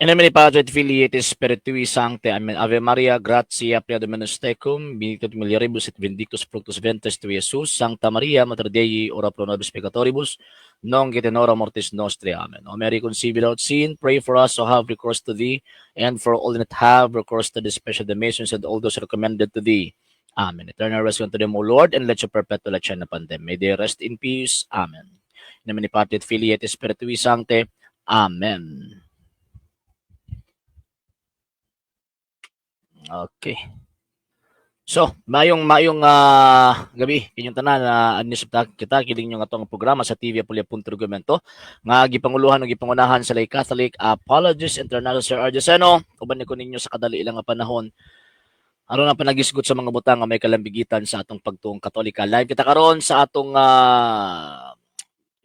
In nomine Patri et Filii et Spiritui Sancti. Amen. Ave Maria, gratia plena Dominus tecum, benedicta tu mulieribus et benedictus fructus ventris tui, Iesus. Sancta Maria, Mater Dei, ora pro nobis peccatoribus, nunc et in hora mortis nostri. Amen. O Mary, conceived without sin, pray for us who have recourse to thee, and for all that have recourse to the special Masons and all those recommended to thee. Amen. Eternal rest unto them, O Lord, and let your perpetual light shine upon them. May they rest in peace. Amen. In nomine Patri et Filii et Spiritui Sancti. Amen. Okay. So, mayong gabi inyong tanan na anisip kita kining nga atong programa sa TV Apulia.Argumento nga gipanguluhan ug gipangunahan sa Lay Catholic Apologist International Sir Argeseno uban ni ko ninyo sa kadali lang nga panahon aron na panagisgot sa mga butang nga may kalambigitan sa atong pagtuong Katolika. Live kita karon sa atong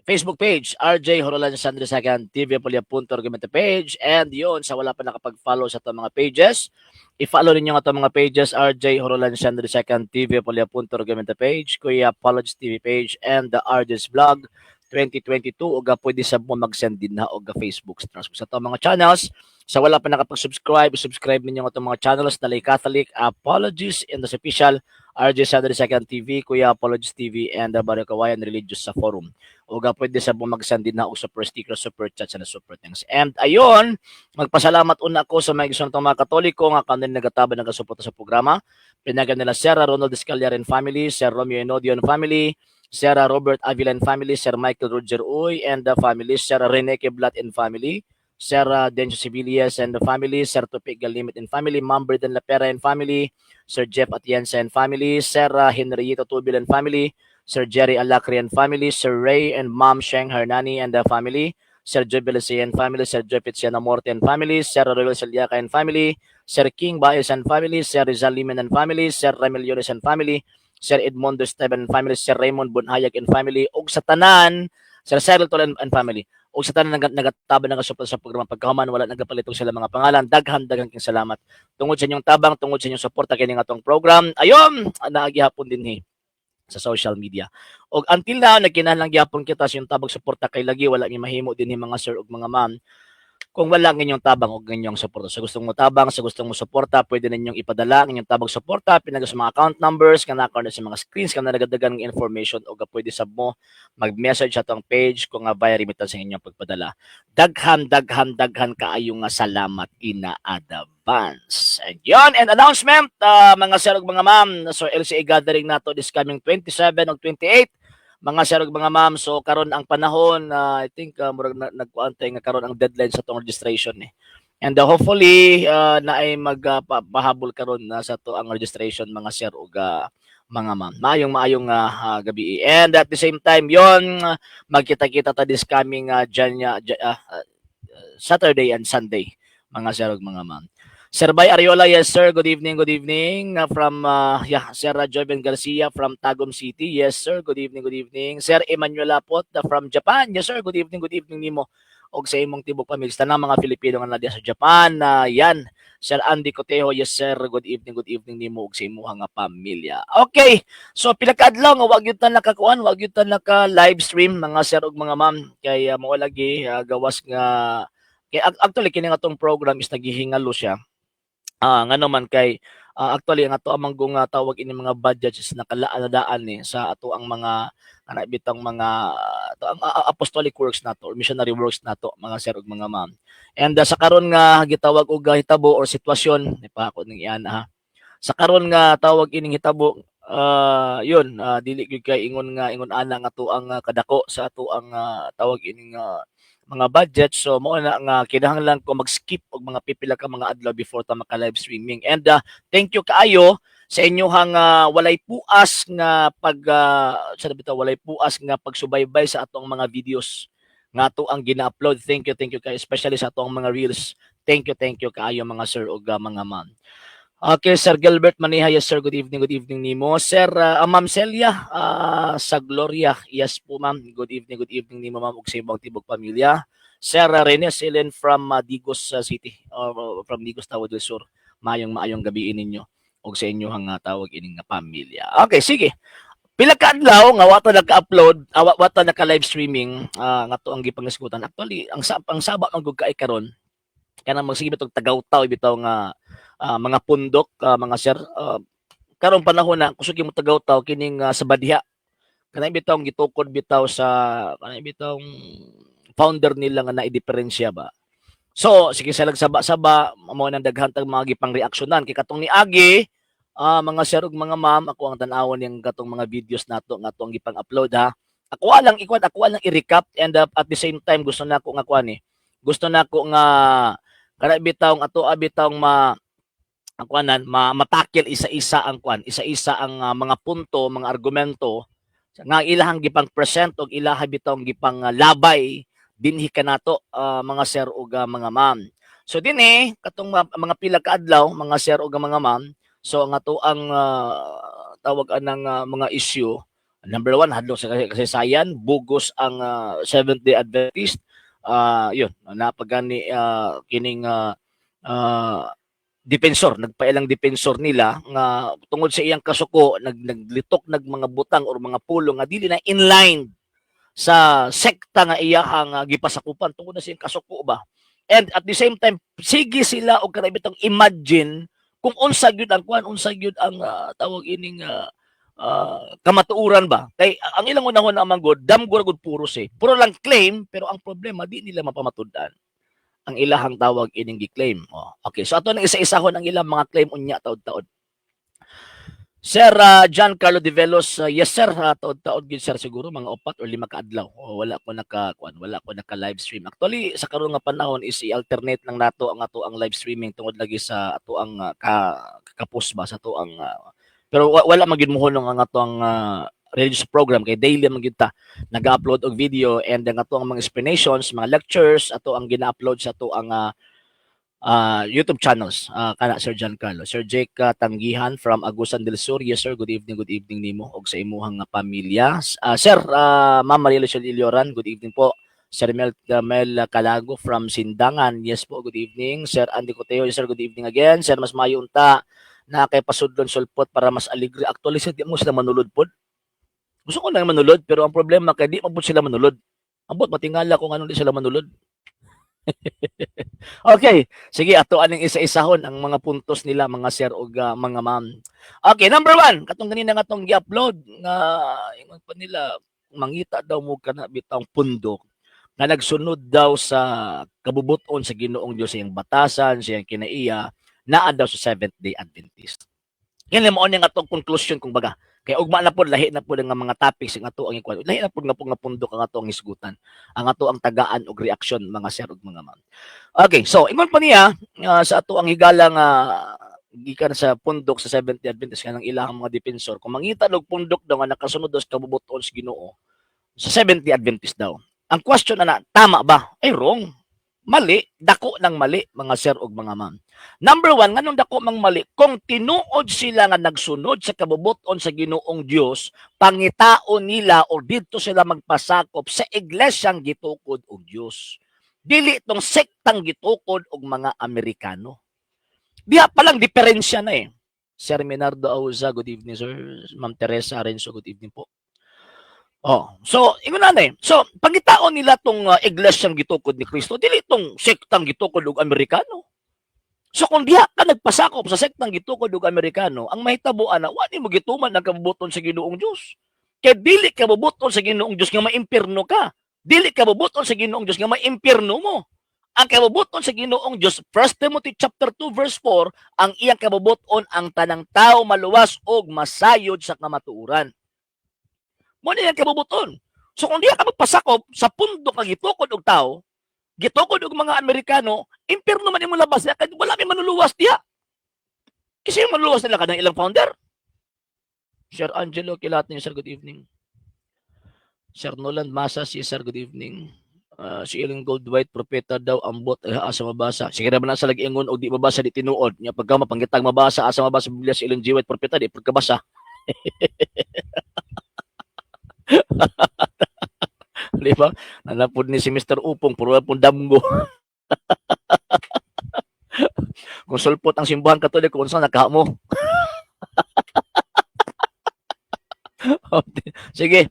Facebook page, RJ Horolan Sandri II, TV Apulia.Argumento page, and yun, sa wala pa nakapag-follow sa itong mga pages, i-follow ninyo nga itong mga pages, RJ Horolan Sandri II, TV Apulia.Argumento page, Kuya Apologist TV page, and the RJ's Vlog 2022, o pwede sa mo mag-send din na o Facebook stars. Sa itong mga channels, sa wala pa nakapag-subscribe, subscribe ninyo nga itong mga channels na Lay Catholic Apologist and the official RJ Sandri II TV, Kuya Apologist TV, and the Barakawayan Religious sa forum. O pwede sa bumagsan din na o super sticker, super chat, and super things. And ayun, magpasalamat una ako sa mga gusto mga Katoliko nga kanil nagataba nagasuporta sa programa. Pinagan nila Sir Ronald Escaliar and family, Sir Romeo Enodio and family, Sir Robert Avila and family, Sir Michael Roger Uy and the family, Sir Rene Keblat and family, Sir Dencio Sibilias and the family, Sir Tupik Galimit and family, Ma'am Berden Lapera and family, Sir Jeff Atienza and family, Sir Henriito Tubil and family, Sir Jerry Alacri and family, Sir Ray and Ma'am Sheng Hernani and the family, Sir Joy Belisay and family, Sir Joy Piziana Morte and family, Sir Royal Saliaca and family, Sir King Baez and family, Sir Rizal Liman and family, Sir Ramil Yones and family, Sir Edmondo Esteban and family, Sir Raymond Bunhayag and family, ug sa tanan, Sir Cyril Tolan and family, ug sa tanan nagataba ng kasupal sa programa pagkahuman wala nagapalitong sila mga pangalan, daghan king salamat. Tungod sa inyong tabang, tungod sa inyong suporta kini nga atong program. Ayon, naagihapon din sa social media. Og until now nagkinahanglan gyapon kita sa yung tabang suporta kay lagi wala mi mahimo din mga sir ug mga ma'am. Kung wala ng inyong tabang o ganyang suporta. Sa gustong mo tabang, sa gustong mo suporta, pwede ninyong ipadala ng inyong tabang suporta, pinag sa mga account numbers, kanaka na sa mga screens, kanaka nagadagan ng information o pwede sab mo mag-message sa atong page kung via remittance sa inyong pagpadala. Daghan kaayo nga salamat ina advance. And yun, and announcement, mga sir ug mga ma'am, so LCA gathering nato this coming 27 ug 28, mga sir ug mga ma'am, so karon ang panahon I think murag nagkuantay nga karon ang deadline sa tong registration and hopefully na ay magpahabol karon sa to ang registration mga sir ug mga ma'am. Maayong gabi. And at the same time yon magkita-kita ta this coming Saturday and Sunday mga sir ug mga ma'am. Sir Bay Ariola, yes sir, good evening from Sir Joven Garcia from Tagum City, yes sir, good evening. Sir Emmanuel Lapot from Japan, yes sir, good evening nimo og sa imong tibok pamilya tanang mga Filipino nga nadiya sa Japan, yan. Sir Andy Cotejo, yes sir, good evening nimo og sa imong nga pamilya. Okay, so pila ka adlaw nga wag gyud ta nakakuan, wag gyud ta naka live stream mga sir ug mga ma'am kay mao lagi gawas nga kay actually kini nga tong program is naghihingalo siya. Nga naman kay actually ang ato amang tawag ini mga budgets nakalaan ni sa ato ang mga bitang mga ang apostolic works nato or missionary works nato mga sir ug mga ma'am. And sa karon nga gitawag og hitabo or sitwasyon ni pa ako ning iyan sa karon nga tawag ining hitabo yun dili gyud kay ingon ana nga ato ang kadako sa ato ang tawag ining mga budget. So mo na nga kinahanglan ko mag-skip og mga pipila ka mga adlaw before ta maka-live streaming. And thank you kaayo sa inyohang walay puas nga walay puas nga pagsubaybay sa atong mga videos nga ato ang gina-upload. Thank you kaayo especially sa atong mga reels. Thank you kaayo mga sir ug mga ma'am. Okay, Sir Gilbert Maniha, yes sir, good evening nimo. Sir Ma'am Celia sa Gloria, yes po ma'am, good evening nimo ma'am ug sa imong tibok pamilya. Sir Rene Silen from Digos City, from Digos Tawad del Sur, maayong gabi ninyo ug sa inyong tawag ining pamilya. Okay, sige. Pila ka adlaw nga wato naka-upload, wato naka-live streaming nga to ang gipangisgutan. Actually, ang saba ang gud kaay karon kanang magsige bitong tagawtaw bitaw nga mga pundok, mga sir. Karong panahon na kusog mo tagawtaw kining sa badiha. Kanang bitawng gitukod bitaw sa kanang bitawng founder nila nga naidiferensya ba. So, sige sa lagsaba-saba, mao nang daghan tag mga gipang reaksyonan kay katong ni Agi, mga sir ug mga ma'am, ako ang tan-awon yang katong mga videos nato nga atong gipang upload ha. Ako lang i-recap and at the same time gusto nako nga kuan eh. Gusto nako nga kana bitawng ato bitawng ang kuanan matakil isa-isa ang kuan, isa-isa ang mga punto, mga argumento nga ilahang gipang present og ilaha bitawng gipang labay dinhi kanato mga sir ug mga ma'am. So dinhi katong mga pila ka adlaw mga sir ug mga ma'am, so ang ato ang tawag anang mga issue, number one hadlok sa kasaysayan, bugos ang Seventh-day Adventist. Yun napagani kining depensor, nagpailang depensor nila nga tungod sa iyang kasuko naglitok nag mga butang or mga pulo nga dili na inline sa sekta nga iyahang gipasakupan tungod na siyang kasuko ba. And at the same time sige sila og kanang bitong imagine kung unsa gyud ang kuan, unsa gyud ang tawag ining kamatuuran ba. Kay ang ilang unahon na manggod damgo gud puros eh. Puro lang claim pero ang problema di nila mapamatud-an ang ilahang tawag ining gi-claim. Okay, so ato nang isa-isahon ang ilang mga claim unya taod-taod. Sir Giancarlo De Velos, yes sir, taod-taod gid sir siguro mga 4 or 5 ka adlaw. Wala ko naka live stream. Actually sa karon nga panahon is i-alternate lang nato ang ato ang live streaming tungod lagi sa ato ang ka-post ba sa ato ang pero wala magid mohonong ang ato ang religious program kay daily man gyud ta nag-upload og video and ang ato ang mga explanations, mga lectures ato ang gina-upload sa ato ang YouTube channels kana Sir Giancarlo. Sir Jake Tanggihan from Agusan del Sur. Yes sir, good evening nimo og sa imuhang pamilya. Sir Ma'am Maria Lucille Ilioran, good evening po. Sir Mel Calago from Sindangan. Yes po, good evening. Sir Andy Coteo, yes sir, good evening again. Sir Mas Mayo Unta na kay pasudlon sulpot para mas aligre. Actually, di mo sila manulod pod. Gusto ko lang manulod pero ang problema kay di mabot sila manulod. Ambot matingala kung ano di sila manulod. Okay, sige ato aning isa-isahon ang mga puntos nila mga sir ug mga ma'am. Okay, number 1, katong ganina nga tong gi-upload nga ingon pa nila mangita daw mo kana bitang pundok na nagsunod daw sa kabubuton sa Ginoong Dios sa iyang batasan, sa iyang kinaiya, naa daw sa Seventh-day Adventist. Yan mo nga atong conclusion kung baga. Kaya ugma na po, lahi na po nga mga topics nga ato ang ikuan. Lahi na po nga pundok ang ato ang isgutan. Ang ato ang tagaan og reaksyon mga sir ug mga ma'am. Okay, so ingon pa niya sa ato ang higalang gikan sa pundok sa Seventh-day Adventist kanang ilahang mga depensor. Kung mangita og pundok daw nga nakasunod sa kabubuton sa Ginoo sa Seventh-day Adventist daw. Ang question na tama ba? Ay wrong. Mali, dako ng mali mga sir ug mga ma'am. Number 1, nganong dako mang mali kung tinuod sila nga nagsunod sa kabubuton sa Ginoong Dios, pangitaon nila o didto sila magpasakop sa iglesyang gitukod og Dios. Dili tong sektang gitukod og mga Amerikano. Diha pa lang diferensya na eh. Sir Menardo Auza, good evening sir. Ma'am Teresa Arenzo, good evening po. So ingon na eh. So pangitaon nila tong iglesyang gitukod ni Kristo, dili tong sektang gitukod og Amerikano. So kung diha ka nagpasakop sa sektang gitukod og Amerikano, ang mahitabuan na wani mo gituman ang kabubuton sa Ginoong Dios. Kay dili ka kabubuton sa Ginoong Dios nga maimpierno ka. Dili ka kabubuton sa Ginoong Dios nga maimpierno mo. Ang kabubuton sa Ginoong Dios, 1 Timothy chapter 2 verse 4, ang iyang kabubuton ang tanang tao maluwas og masayod sa kamatuoran. Mo na yung kabubuton. So kung di ka magpasakop sa pundok nga gitukod og tao, gitukod og mga Amerikano, impierno man imong labas niya, kaya wala may manuluwas diya. Kasi yung manuluwas nila kanang ilang founder. Sir Angelo Kilat niyo, sir, good evening. Sir Nolan Masas, yes, sir, good evening. Si Ellen Goldwhite, propeta daw, ambot, asa mabasa. Sige naman nasa lagi ingon o di mabasa, di tinuod. Nya pagka mapanggitang mabasa, asa mabasa Biblia si Ellen G. White, propeta, di pagkabasa. Di ba? Nanapod ni si Mr. Upong, puro pong damgo. Kung sulpot ang simbahan katoliko, kung saan nakamo. Sige.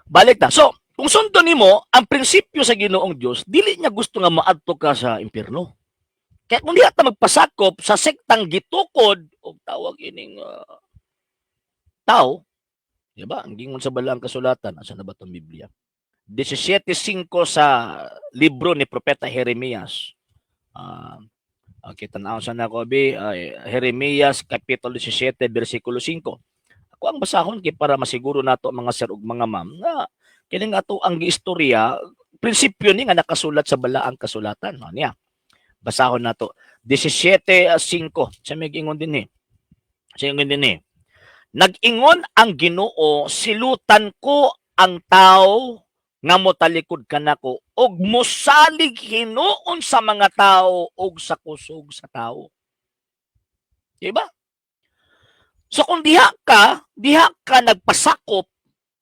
Balik ta. So, kung sundo nimo ang prinsipyo sa Ginoong Dios, dili niya gusto nga maadto ka sa impierno. Kaya kung di ata magpasakop sa sektang gitukod o tawag ining tao, di ba? Ang gingon sa balaang kasulatan, asa na ba itong Biblia? 17:5 sa libro ni Propeta Jeremias. Okay, tanaw sa nako bi Jeremias Kapitulo 17 versikulo 5. Ako ang basahon kay para masiguro nato mga sir ug mga ma'am nga kini nga ato ang giistorya prinsipyo ni nga nakasulat sa balaang kasulatan. No, niya. Basahon nato 17:5 sa may ingon din ni. Sa ingon din ni. Nag-ingon ang Ginoo, silutan ko ang tao nga motalikod kanako og mosalig hinuon sa mga tao og sa kusog sa tao. Diba? So kung diha ka nagpasakop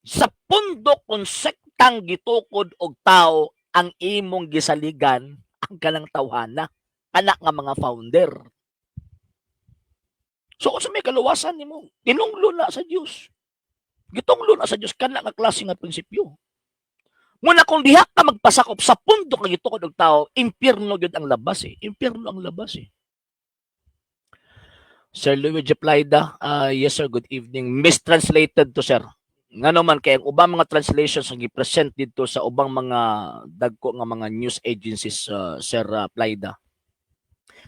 sa pundok kung sektang gitukod og tao ang imong gisaligan ang kanang tawhana, anak nga mga founder. So kung sa may kaluwasan nimo, tinunglo na sa Dios. Gitunglo na sa Dios kana nga klase nga prinsipyo. Muna kung diha ka magpasakop sa pundok nga gitukod og tao, impyerno gyud ang labas eh. Impyerno ang labas eh. Sir Luigi Plaida, yes sir, good evening. Mistranslated to sir. Nga naman kay ang ubang mga translations ang gi-present dito sa ubang mga dagko nga mga news agencies, Sir Plaida.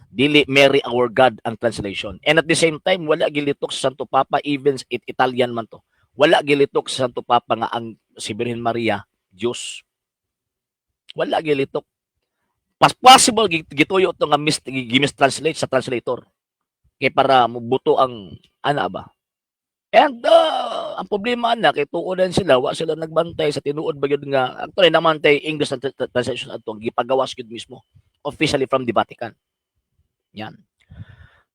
Dili Mary our God ang translation. And at the same time, wala gilitok sa Santo Papa, even Italian man to. Wala gilitok sa Santo Papa nga ang si Birhen Maria Diyos. Wala gilitok. Possible gituyo to nga gimistranslate sa translator. Kay para mubuto ang ana ba. And ang problema na kay tuodan sila, wa sila nagbantay sa tinuod ba gyud nga actually naman tay English translation atong gipagawas gyud mismo officially from the Vatican. Yan.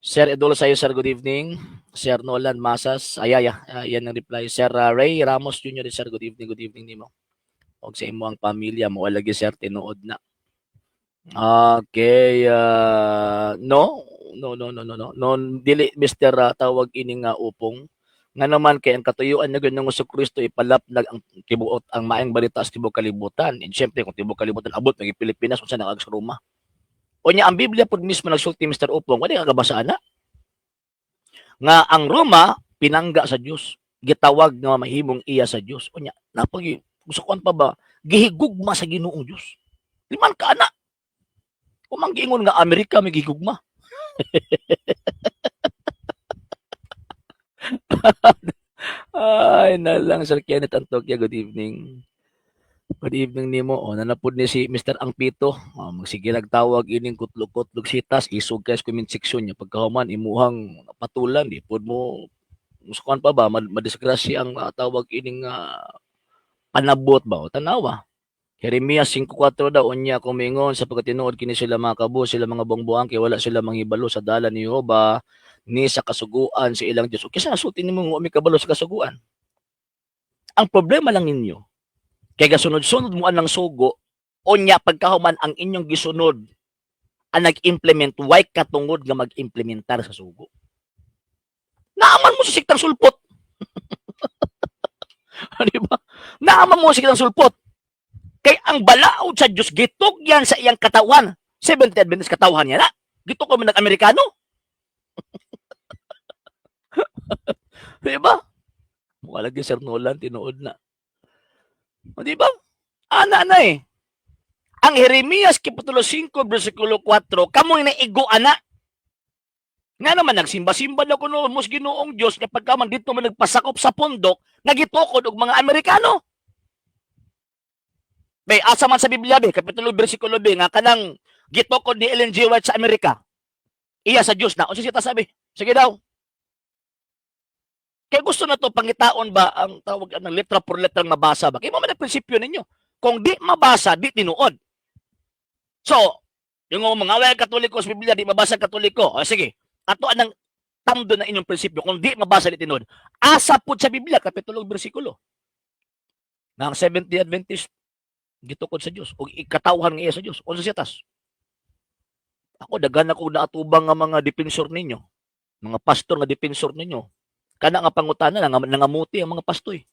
Sir Edolo sayo, sir, good evening. Sir Nolan Masas, ayaya, yan ang reply. Sir Ray Ramos Jr., sir, good evening nimo. Og sa imo ang pamilya mo lagi sir tinuod na. Okay, no, dili Mr. Tawag ini nga upong nga naman kay ang katuyuan na gyud ng Kristo ipalaplag ang tibuot ang maayong balita sa tibuok kalibutan. And syempre kung tibuok kalibutan abot ng Pilipinas unsa na sa Roma. O niya ang Biblia pud mismo nagsulti Mr. Upong, wala ka kabasaan na. Nga ang Roma pinangga sa Dios, gitawag nga mahimong iya sa Dios. O niya napag gusto pa ba gihigugma sa Ginoong Dios. Liman ka ana. Kumang giingon nga Amerika may gihigugma. Ay, nalang Sir Kenneth Antokya, good evening. Good evening nimo. O nanapod ni si Mr. Angpito. Magsige nagtawag ining kutlog-kutlog sitas, isog kay comment section niya pagkahuman imuhang patulan di pod mo musukan pa ba madisgrasya ang tawag ining panabot ba o tanawa. Jeremias 5:4 daw unya kumingon sa pagkatinuod kini sila mga kabo, sila mga bongbuang kay wala sila manghibalo sa dalan ni Jehova ni sa kasuguan sa ilang Dios. O kisa sulti nimo nga mikabalo sa kasuguan. Ang problema lang ninyo kay gasunod-sunod mo anang sugo unya pagkahuman ang inyong gisunod ang nag-implement why katungod nga mag-implementar sa sugo. Naaman mo sa siktang sulpot. Di ba? Naaman mo sa siktang sulpot. Kay ang balaod sa Diyos, gitok yan sa iyang katawan. Seventh Adventist katawan niya na. Gitok ko nag-Amerikano. Di ba? Mukha lagi Sir Nolan, tinuod na. Di ba? Ana na eh. Ang Jeremias Kapitulo 5, versikulo 4, kamoy na igo ana. Nga naman, nagsimba-simba na kuno mos Ginoong Diyos kapag man dito man nagpasakop sa pundok, nagitukod og mga Amerikano. May asa man sa Biblia, Kapitulo versikulo B, nga kanang gitukod ni Ellen G. White sa Amerika. Iya sa Diyos na. O siya sabi, sige daw. Kaya gusto na to pangitaon ba ang tawag ng letra por letra mabasa ba? Kaya mo man ang prinsipyo ninyo. Kung di mabasa, di tinuod. So, yung mga away katoliko sa Biblia, di mabasa katoliko. O sige, ato anang tamdo na inyong prinsipyo. Kung di mabasa, di tinuod. Asa po sa Biblia, kapitulong bersikulo. Ng Seventh-day Adventist, gitukod sa Diyos. O ikatawhan nga iya sa Diyos. O sa siyatas. Ako, dagan ako naatubang nga mga depensor ninyo. Mga pastor nga depensor ninyo. Kana nga pangutana, nangamuti ang mga pastoy.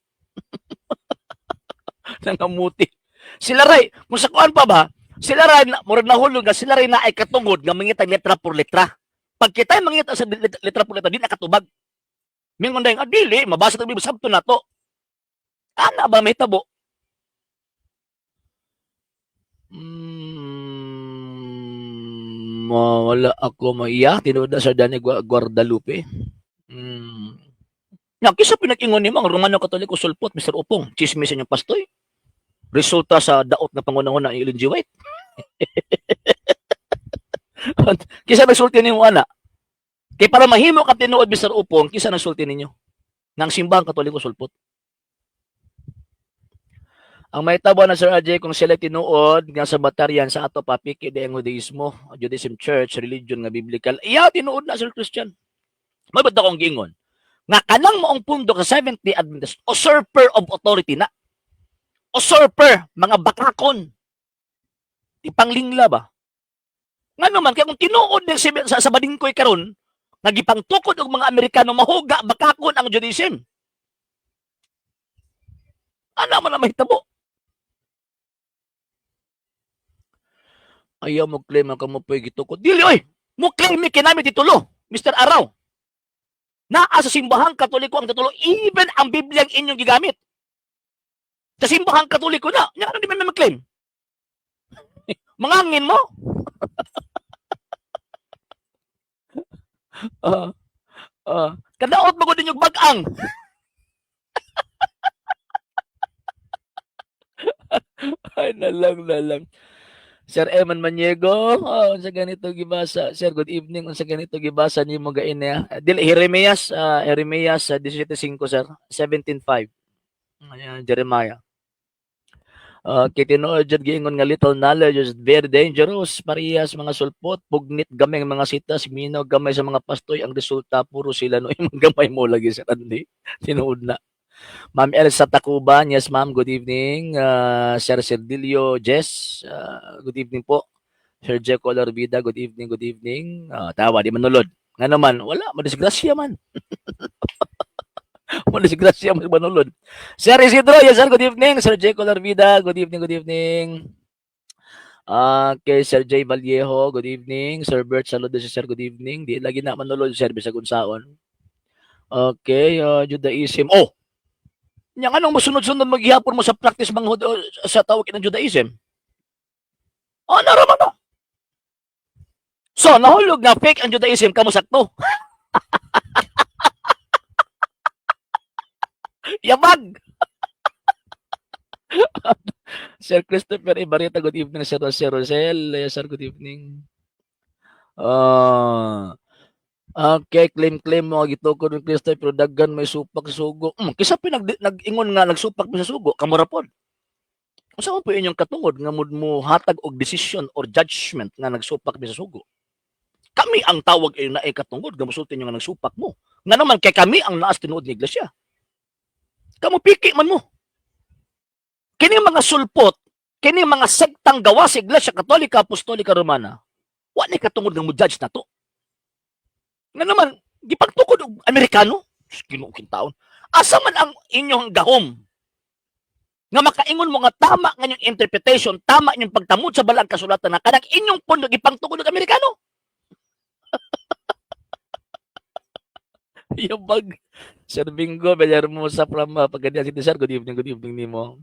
Nangamuti. Sila ray, kung sa kuan pa ba, Sila rin, murag nahulog nga sila rin na ay katungod nga mangita letra por letra. Pag kita mangita sa letra por letra, di nakatubag. Mingon dahil, dili, mabasa tabi, sabto na to. Ana ba may tabo? Wala ako maiya. Tinuod na sa Dani Guadalupe. Nga, kisa pinag-ingon ni mga Romano Katoliko sulpot, Mr. Upong, chismis yung pastoy. Resulta sa daot na pangunahon ng Ellen G. White. Kisa nagsulti ninyo, ana. Kaya para mahimo ka tinuod, Mr. Upong, kisa nagsulti ninyo. Nang simbang Katoliko sulpot. Ang may tabo na Sir Ajay, kung sila tinuod nga sa bataryan sa ato papiki de ang Judaism Church, religion nga biblical, iya tinuod na Sir Christian. Mabad akong gingon. Nga kanang maong pundo ka 70 Adventist, usurper of authority na. Usurper, mga bakakon. Ipanglingla ba? Nga naman, kaya kung tinuod din sa badingkoy karon, nagipangtukod og mga Amerikano mahuga, bakakon ang Judaism. Ano man na mahitabo? Ayaw mo claim ang kamo pwede gitukod. Dili, oy! Mo claim ni kinami titulo, Mr. Araw. Naa sa simbahang Katoliko ang titulo, even ang Biblia ang inyong gigamit. Sa simbahang Katoliko na, nga ano di man mag-claim? Mangangin mo? Kadaot mo ko din yung bagang. Ay, nalang. Sir Eman Maniego, unsa ganito gibasa. Sir, good evening. Unsa ganito gibasa nimo gain niya? Dili Jeremias 17:5 sir. 17:5. Ayan, Jeremiah. Kitinood jud giingon nga little knowledge is very dangerous. Parehas mga sulpot, pugnit gamay mga sitas, minaw gamay sa mga pastoy. Ang resulta puro sila no gamay mo lagi sa Andy. Tinuod na. Ma'am Elsa Tacuban, yes ma'am, good evening. Sir Cerdilio Jess, good evening po. Sir Jeco Larvida, good evening. Tawa, di manulod. Nga naman, wala, madisgrasya man. Madisgrasya man manulod. Sir Isidro, yes sir, good evening. Sir Jeco Larvida, good evening. Kay Sir J. Vallejo, good evening. Sir Bert Saludo, sir, good evening. Di lagi na manulod, sir, bisag unsaon. Okay, Judaism. Oh! Yang anong masunod-sunod maghihapon mo sa practice sa tawag ng Judaism? Naraman na. So, nahulog na fake ang Judaism, kamo sakto. Yabag! Sir Christopher Ibarita, good evening. Sir Rosel, sir, good evening. Okay, claim mo gitukod ng Kristo pero daggan may supak sa sugo. Kisa nag-ingon nga nagsupak sa sugo, kamurapod. Unsa man po inyong katungod nga mo hatag og decision or judgment nga nagsupak sa sugo? Kami ang tawag ay naay katungod nga musulti nga nagsupak mo. Nga naman kay kami ang naas tinuod ni iglesia. Kamo piki man mo. Kini mga sulpot, kini mga sektang gawa sa Iglesia Katolika Apostolika Romana. Wa ni katungod nga mo judge nato. Nga naman, gipagtukod og Amerikano, kinuking taon. Asa man ang inyong gahom? Nga makaingon mo nga tama nga inyong interpretation, tama inyong pagtamod sa balang kasulatan na kanang inyong pundo gipangtukod og Amerikano. Yabag. Sir Bingo, Bellarmosa from Pagadian City, sir. Good evening nimo.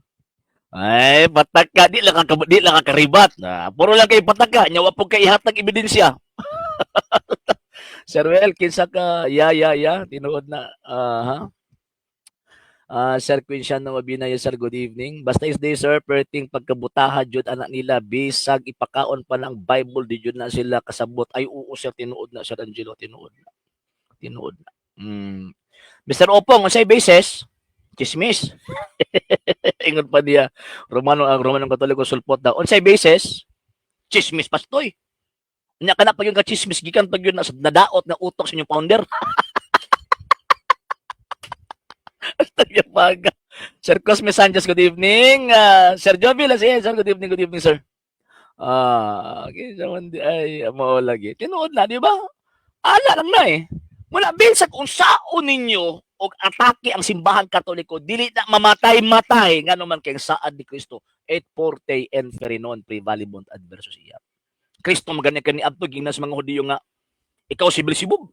Ay, pataka, di lang kakaribat. Puro lang kay pataka, nyawa po kay ihatag ebidensya. Sir Well, kinsa ka, tinuod na, Sir Quinsiano Mabinay, sir, good evening. Basta is day, sir, perting pagkabutaha, jud anak nila, bisag, ipakaon pa ng Bible, di jud na sila kasabot. Ay, sir, tinuod na, Sir Angelo, tinuod na. Mr. Opong, unsay basis? Chismis. Ingon pa niya, Romanong Katoliko sulpot daw. Unsay basis? Chismis pastoy. Nya kana pag yung ka-chismis gikan pag yun nadaot na utok sa inyong founder. Tagyapag. Sir Cosme Sanchez, good evening. Sir Jovi Lasien, sir, good evening, sir. Okay, ay, lagi. Tinuod na, di ba? Ala lang na eh. Mula binsag kung saon ninyo o atake ang simbahan Katoliko, dili na mamatay-matay nga naman kay saad ni Kristo, et forte inferi non prevalebant adversus iam. Kristo magani kani adto ginas mga Hudiyo nga ikaw si Beelzebub.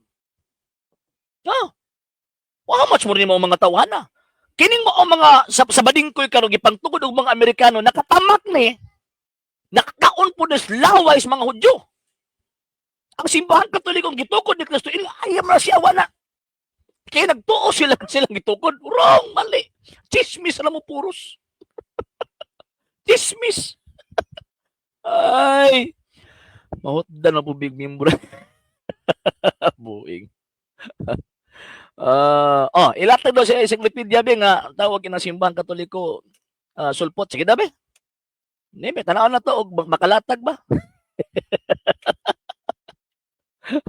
How much mo rin mo mga tawhana? Kining mo mga sa badingkoy karon gipangtugod og mga Amerikano nakatamak ni nakakaon po des laway sa mga Hudyo. Ang simbahan Katolikong gitukod ni Kristo ayam na siya wala. Kaya nagtuo silang gitukod. Wrong, mali. Chismis na mo puros. Chismis. Ay. Mahutdan na po big member. Buing. Ilatag daw sa encyclopedia be nga tawag ina simbahan Katoliko sulpot. Sige daw be. Nime, tanaw na to og makalatag ba?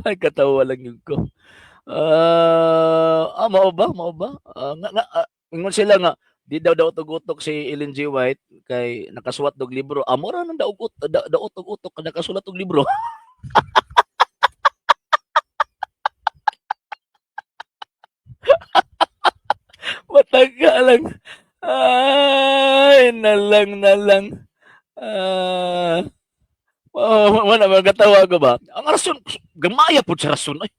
Ay, katawa lang yun ko. Mao ba? Ingon sila nga, di daw utok-utok si Ellen G. White kay nakasuwat og libro. Mura nang daw utok-utok ka nakasulat og libro. Mataga lang. Ay, nalang. Wala magkatawa ko ba? Ang rason, gamaya po sa rason. Ay,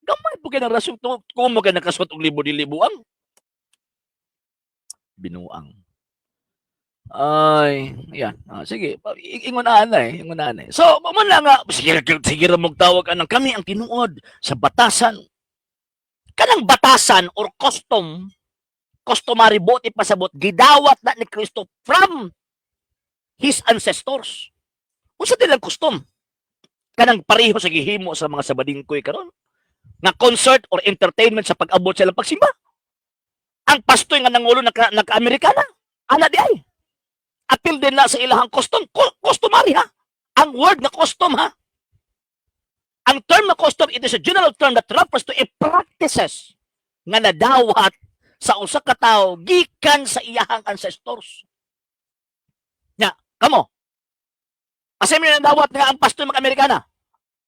gamay po ka ng rason. Kung mo ka nakasulat og libo-libuang. Binuang. Ay, yan. Sige, ingon na eh. So, muna nga, sige mong tawag anang kami ang tinuod sa batasan. Kanang batasan or customary bote pasabot, gidawat na ni Kristo from his ancestors. Unsa dilang custom? Kanang pareho sa gihimo sa mga sabadingkoy karon nga concert or entertainment sa pag-abot sa ilang pagsimba. Ang pastoy nga nangulo naka-Amerikana, ana di ay. Apil din na sa ilahang customary ha. Ang word na custom ha. Ang term na custom, it is a general term that refers to a practices nga nadawat sa usa ka tawo gikan sa iyahang ancestors. Nya, kamo. Asa mo nadawat nga ang pastoy mag-Amerikana?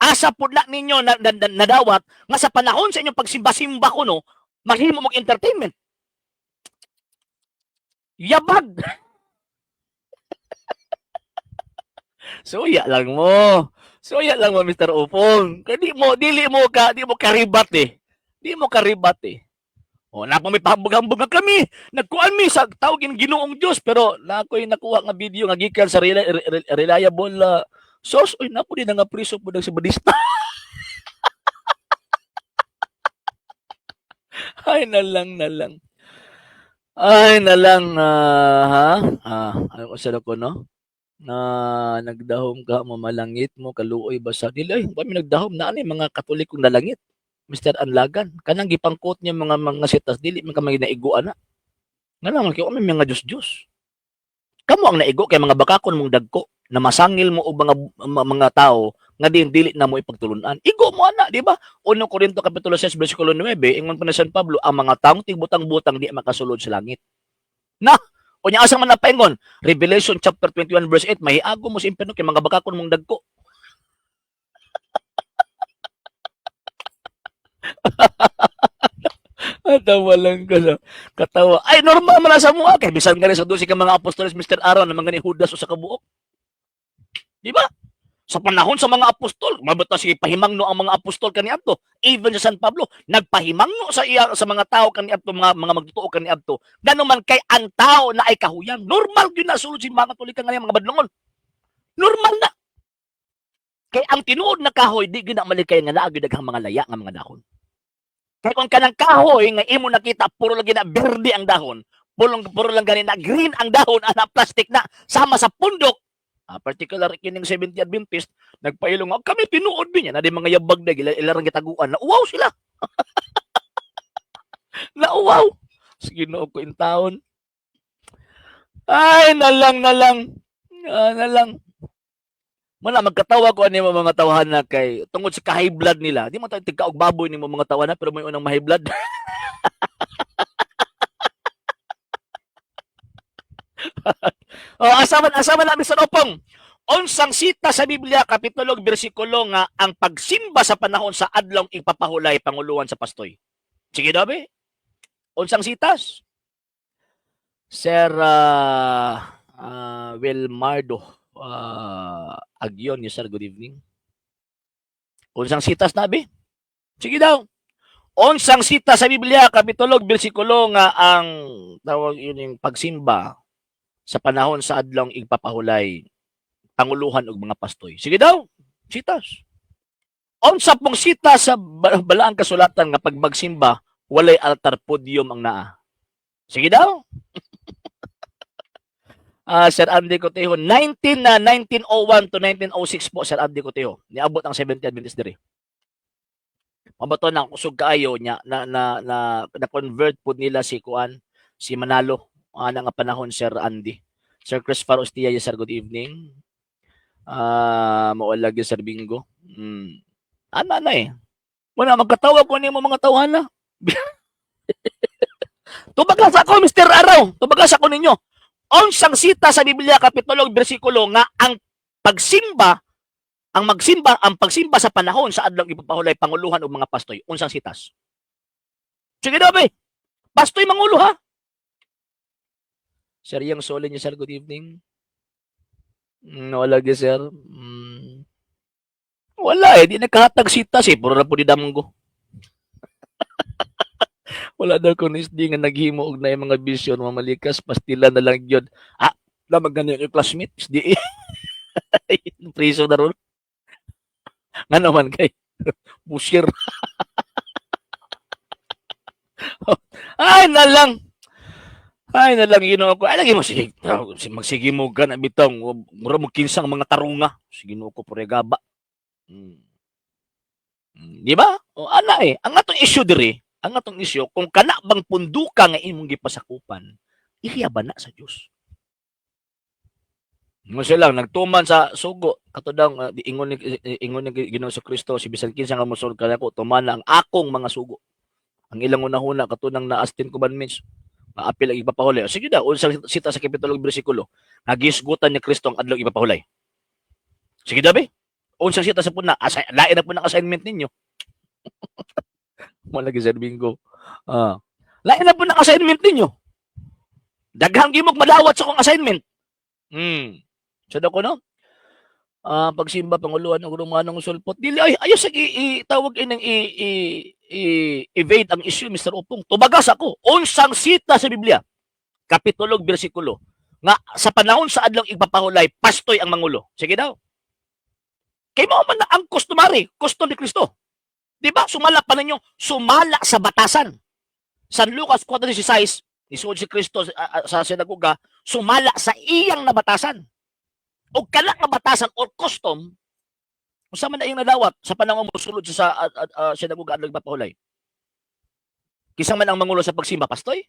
Asa pud na ninyo nadawat nga sa panahon sa inyong pagsimba-simba kuno, maghimo mong entertainment. Yabag. Suya lang mo, Mr. Upong. Dili mo karibat eh. Di mo karibat eh. Na may pahambog-hambog na kami. Nagkuan mi sa tawagin Ginoong Dios pero na ako'y nakuha nga video nga gikan sa reliable source. Oy, napo din nga priso po ng si Badista. Ay, nalang. Ay, nalang, ano ko no? Na nagdahom ka, mamalangit mo, kaluoy basa. Dili, ay, kami nagdahom na mga Katolikong nalangit. Mr. Anlagan. Kanang gipangkot niya mga sitas, dili man ka naigoan na. Nga naman, kaya kami mga Diyos. Kamu ang naigo, kay mga bakakon mong dagko, na masangil mo o mga tao, nga dili na mo ipagtulunan. Igo mo ana, di ba? 1 Corinto Kapitulo 6, versikulo 9, ingon pa na San Pablo, ang mga taong tigbutang-butang di makasulod sa langit. Na, o niya asang man napaingon, Revelation chapter 21 verse 8, mahiago mo sa impyerno kay mga bakakon mong dagko. Tawa lang ka na. Katawa. Ay, normal man sa mga. Kaya bisan ka rin sa 12 ka mga apostoles, Mr. Aaron, na mga ni Judas o sa kabuok. Di ba? Sa panahon sa mga apostol, mabata sige pahimangno ang mga apostol kaniadto. Even sa San Pablo, nagpahimangno sa mga tao kaniadto, mga magtutuo kaniadto. Gano man kay ang tao na ay kahuyang. Normal gyud na sulod si mga Katoliko nga mga badlongon. Normal na. Kay ang tinuod na kahoy di gyud na malikay nga naa gyud daghang mga laya nga mga dahon. Kaya kung kanang kahoy nga imo nakita puro lang na berde ang dahon, puro lang gani na green ang dahon, ana plastic na sama sa pundok. Particular kining 70 Adventist nagpailong kami tinuod binya na di mga yabag na ilarang gitaguan na uwaw sila. Na uwaw. Sige no ko in taon. Ay nalang. Mala magkatawa ko ani mga tawahan na kay tungod sa high blood nila. Di mo tayo tigkaog baboy ni mga tawahan pero may unang high blood. Asaman namin sa Opong. Unsang sita sa Biblia, kapitulo, bersikulo nga ang pagsimba sa panahon sa adlong ipapahulay panguluan sa pastoy. Sige daw be. Unsang sitas? Sir Wilmardo Agion, yes sir, good evening. Unsang sitas na be? Sige daw. Unsang sitas sa Biblia, kapitulo, bersikulo nga ang tawag yun yung pagsimba sa panahon sa adlong igpapahulay panguluhan og mga pastoy. Sige daw. Sitas. Unsa pong sitas sa balaang kasulatan nga pag magsimba walay altar podium ang naa. Sige daw. Sir Andy Cotejo, 1901 to 1906 po, Sir Andy Cotejo. Niabot ang 70 Adventist diri. Mabato na kusog kaayo niya na convert po nila si Kuan, si Manalo, ana nga panahon, Sir Andy. Sir Chris Farostia, yes, sir, good evening. Maulag yung Sir Bingo. Ana na eh. Wala magkatawa ko niyo mga tawhana. Tubagasa ko, Mr. Araw. Tubagasa ko ninyo. Unsang sita sa Biblia, kapitulo, bersikulo nga ang pagsimba, ang pagsimba sa panahon sa adlaw ipapahulay panguluhan og mga pastoy. Unsang sitas? Sige daw be. Pastoy mangulo ha. Sir Yang Solin, sir, good evening. Wala gi sir. Wala eh, di nakahatag sitas eh. Puro na po di damgo. Wala daw kung isdi nga naghimo og na mga bisyon mamalikas pastila na lang gyud. Lamang ganyan yung classmates di priso na ron. Nga naman kay bushir. Ay na lang Ginoo ko. Ay lagi mo sige magsige mo gan bitaw mura mo kinsang mga tarunga. Sige Ginoo ko puregaba. Di ba? O ana eh, ang atong issue diri, kung kana bang punduka nga imong gipasakupan, ihiya na sa Dios. Mo sila nagtuman sa sugo katudang ingon ni Ginoo sa Kristo si bisan kinsa nga mosul kanako tumana ang akong mga sugo. Ang ilang unahuna katudang na 10 commandments nga apil ang ipapahulay. Sige daw unsang sita sa kapitulo bersikulo nga gisgutan ni Kristo ang adlaw ipapahulay. Sige daw be. Unsang sita sa puna lain na po ng assignment ninyo. Malagi Sir Bingo. Lain na po ng assignment ninyo. Daghang gimog madawat sa kong assignment. Sada ko no? Pagsimba panguluhan ng Romanong sulpot. Dili ayo sa tawag inang evade ang issue, Mr. Upong. Tubagas ako. Unsang sita sa Biblia, kapitulo, bersikulo, nga sa panahon sa adlong igpapahulay, pastoy ang mangulo. Sige daw. Kay mo man na ang customary, custom ni Kristo. Di ba? Sumala pa ninyo, sumala sa batasan. San Lucas 4:16, isuod si Kristo sa sinagoga, sumala sa iyang nabatasan. O kalak na batasan or custom, usama na iyang nadawat sa panahon mo sulod sa sinagoga at nagpapahulay. Kisang man ang mangulo sa pagsimba, pastoy?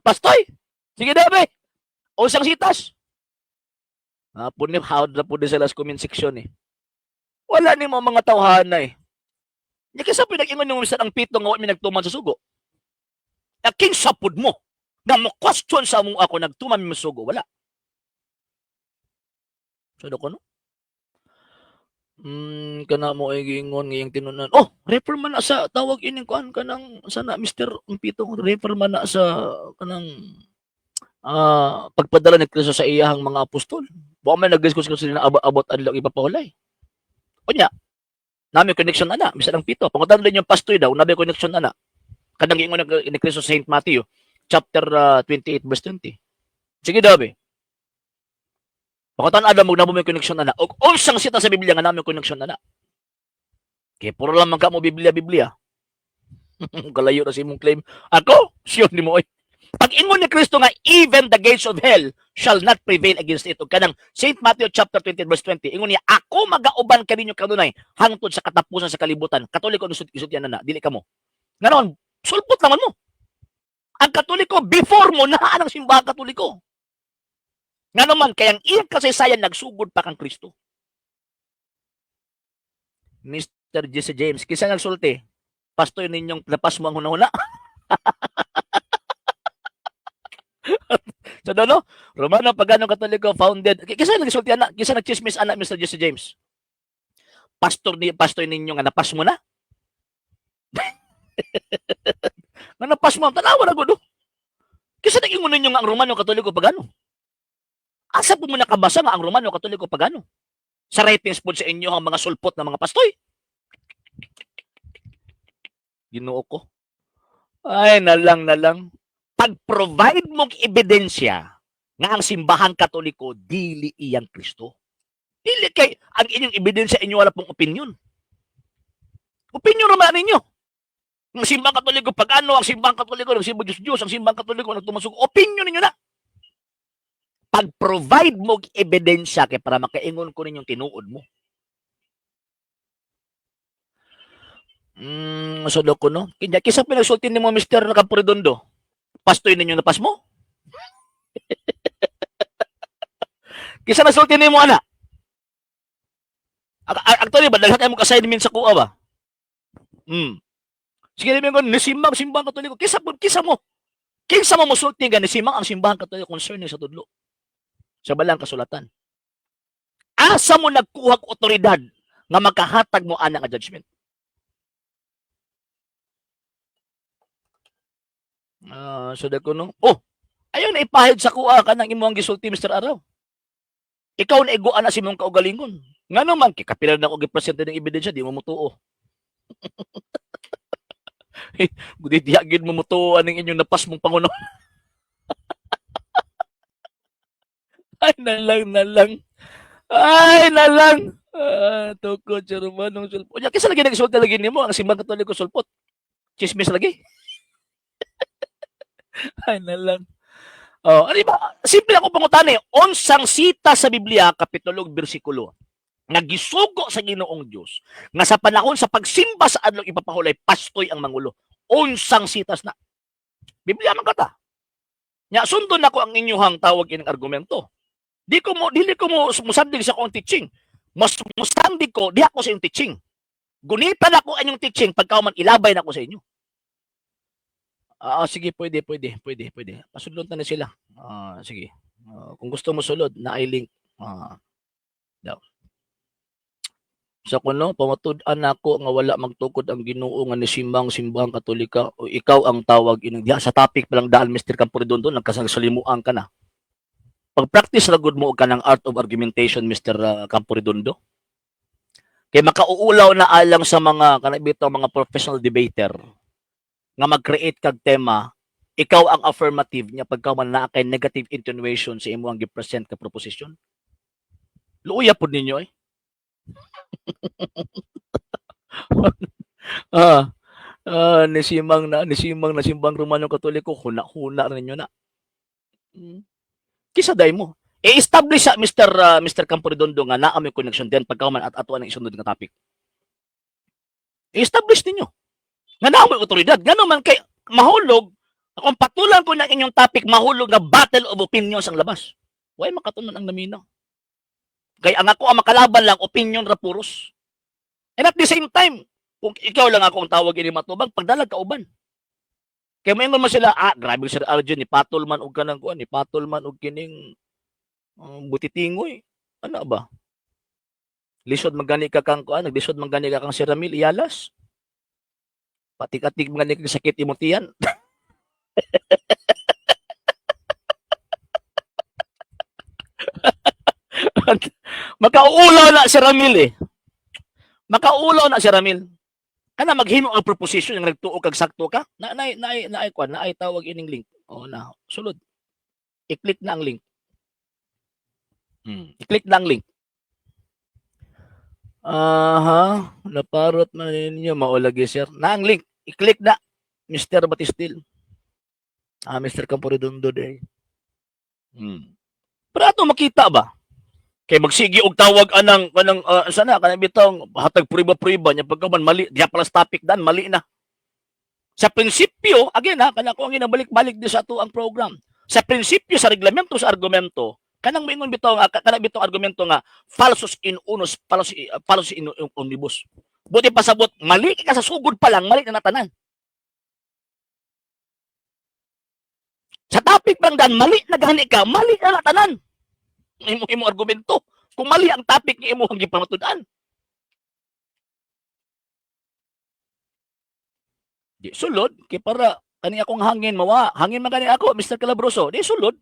Pastoy? Sige na ba? O isang sitas? Punip, hawad na po din sa last comment section eh. Wala ni mo mga tawhana eh. Hindi kasi pinag-ingon yung misan ang pito nga may nagtuman sa sugo. King sapod mo nga mo question sa mo ako nagtuman mi sugo. Wala. So, ko no? Kana mo ay giingon ngayong tinunan. Oh, refer man na sa tawag ining kuan kanang sana Mr. Pito, refer man na sa kanang pagpadala ni Kristo sa iyahang mga apostol. Wa man nag-discuss ko sila about adlaw ipapahulay. Unya, nami connection ana, bisan ang Pito. Pangutan din yung pastoy daw, nabi connection ana. Kadang ingon ni Kristo sa St. Matthew chapter 28 verse 20. Sige daw be. Pakatan adam mo na mo connection ana. Og unsang sita sa Biblia nga nami connection ana. Kay puro lang man ka mo Biblia. Kalayo na si imong claim. Ako, siyon ni mo oy. Pag ingon ni Kristo nga even the gates of hell shall not prevail against it. Kanang St. Matthew chapter 20 verse 20. Ingon niya, ako magauban kaninyo kanunay hangtod sa katapusan sa kalibutan. Katoliko no isudyan na dili kamo. Nganon, sulpot naman mo. Ang Katoliko before mo naa ang simbahan Katoliko. Nga naman kayang iyang kasaysayan nagsugod pa kang Kristo. Mr. Jesse James, kisa nagsulti, pastoy ninyong napas mo ang hunahuna. So no? Romano Pagano Katoliko founded. Kisa nagsulti anak, kisa nagchismis anak Mr. Jesse James. pastor ninyo nga napas mo na. Nga napas mo, tanawa na gud. Kasi nag-ingon ninyo nga ang Romano Katoliko pagano. Asa po mo nakabasa nga ang Romano Katoliko pagano? Sa writings po sa inyo ang mga sulpot na mga pastoy. Ginoo ko. Ay, nalang. Pag-provide mong ebidensya nga ang simbahang Katoliko, dili iyang Kristo. Dili kay, ang inyong ebidensya, inyo wala pong opinion. Opinion naman ninyo. Ang simbahang Katoliko, pag-ano, ang simbahang Katoliko, ang simbahang Diyos, ang simbahang Katoliko, nagtumasok, opinion ninyo na. Pag-provide mo ebidensya kay para makaingon ko ninyong tinuod mo. Masodok ko, no? Kisa pinagsultin ni mo, Mr. Camporedondo, pastoy ninyo na pas mo? Kisa nasultin ni mo, ana? Actually ba, daghan kayo mong assignment sa kuha ba? Sige namin ko, simbang Katoliko. Kisa mo. Kinsa mo musulti nga nisimang ang simbahan Katoliko concerning sa tudlo. Sa balang kasulatan. Asa mo nagkuha og otoridad nga makahatag mo ana nga judgment? So dako no. Ayaw na ipahid sa kuha ka ng imong gisulti Mr. Araw. Ikaw na iguan na si mong kaugalingon. Nga naman, kikapilan na ko gipresente ng ebidensya, di mo mutuo. Gudidiyagin mo mutuo aning inyong napas mong panguno. Ay, nalang. Ay, nalang. Tukod siya Romanong sulpot. Kasi lagi nagsulta lagi nimo ang simbang Katoliko sulpot. Chismis lagi. Ay, nalang. Ano ba? Simple ako pangutani. Unsang sita sa Biblia, kapitulo, bersikulo, nagisugo sa Ginoong Diyos, nga sa panahon sa pagsimba sa adlaw ipapahulay, pastoy ang mangulo. Unsang sitas na. Biblia man kata. Nya sundon nako ang inyong tawag ining argumento. Dili ko mo musandig sa akong teaching. Mas musandig ko di ako sa iyong teaching. Gunitan ako ang inyong teaching pagka man ilabay na ko sa inyo. Sige, pwede. Pasudlon na sila. Sige. Kung gusto mo sulod, na i-link. Daw. Sa kuno, pamatud-an nako nga wala magtukod ang Ginoo nga ni simbang Katolika o ikaw ang tawag ining diha sa topic pa lang daan Mr. Camporedondo nagkasalimuan ka na. Pag-practice ra gud mo ka ng art of argumentation Mr. Camporedondo. Kay makauulaw na alang sa mga kanabitang mga professional debater nga mag-create kag tema, ikaw ang affirmative niya pagka man naa kay negative intonation sa imo ang gi-present ka proposition. Luuya pud ninyo eh. Nisimang na simbang Romano Katoliko, huna ninyo na. Kisa day mo. I-establish sa Mr. Camporedondo nga naa may connection din pagka man at ato ang isunod nga topic. I-establish ninyo. Nga naa may otoridad. Ngano man kay mahulog, kung patulan ko ng inyong topic, mahulog na battle of opinions ang labas. Why makatunon ang naminaw? Kaya ang ako ang makalaban lang, opinion ra puros. And at the same time, kung ikaw lang ako ang tawag ini matubang, pagdalag ka uban. Kaya may mo sila, grabe Sir Arjun, ni patol man og kanang kuan, ni patol man og kining butitingoy. Ano ba? Lisod magani ka kang kuan, naglisod magani ka kang Sir Ramil Iyalas. Patik-atik magani kang sakit imutian. Makauulaw na si Ramil eh. Makauulaw na si Ramil. Kana maghimo ang proposition nga nagtuo kag sakto ka. Naay tawag ining link. Na sulod. I-click na ang link. I-click na ang link. Naparot man ninyo maulagi sir. Na ang link. I-click na Mr. Batistil. Mr. Camporedondo day. Para ato makita ba? Kay magsigi og tawag anang sana kanang bitong hatag prueba nya pagkaman mali diha pala topic dan mali na. Sa prinsipyo again kana ko ang ginabalik-balik di sa ato ang program. Sa prinsipyo sa reglamento sa argumento kanang moingon bitaw nga kanang bitong argumento nga falsus in unus falsus in omnibus. Buti pasabot mali ka sa sugod pa lang mali na natanan. Sa topic bang dan mali na gani ka mali na natanan. Imo argumento. Kung mali ang topic ni imo ang gipamatud-an. Di sulod kay para kani akong hangin mawa. Hangin man kani ako, Mr. Calabroso. Di sulod,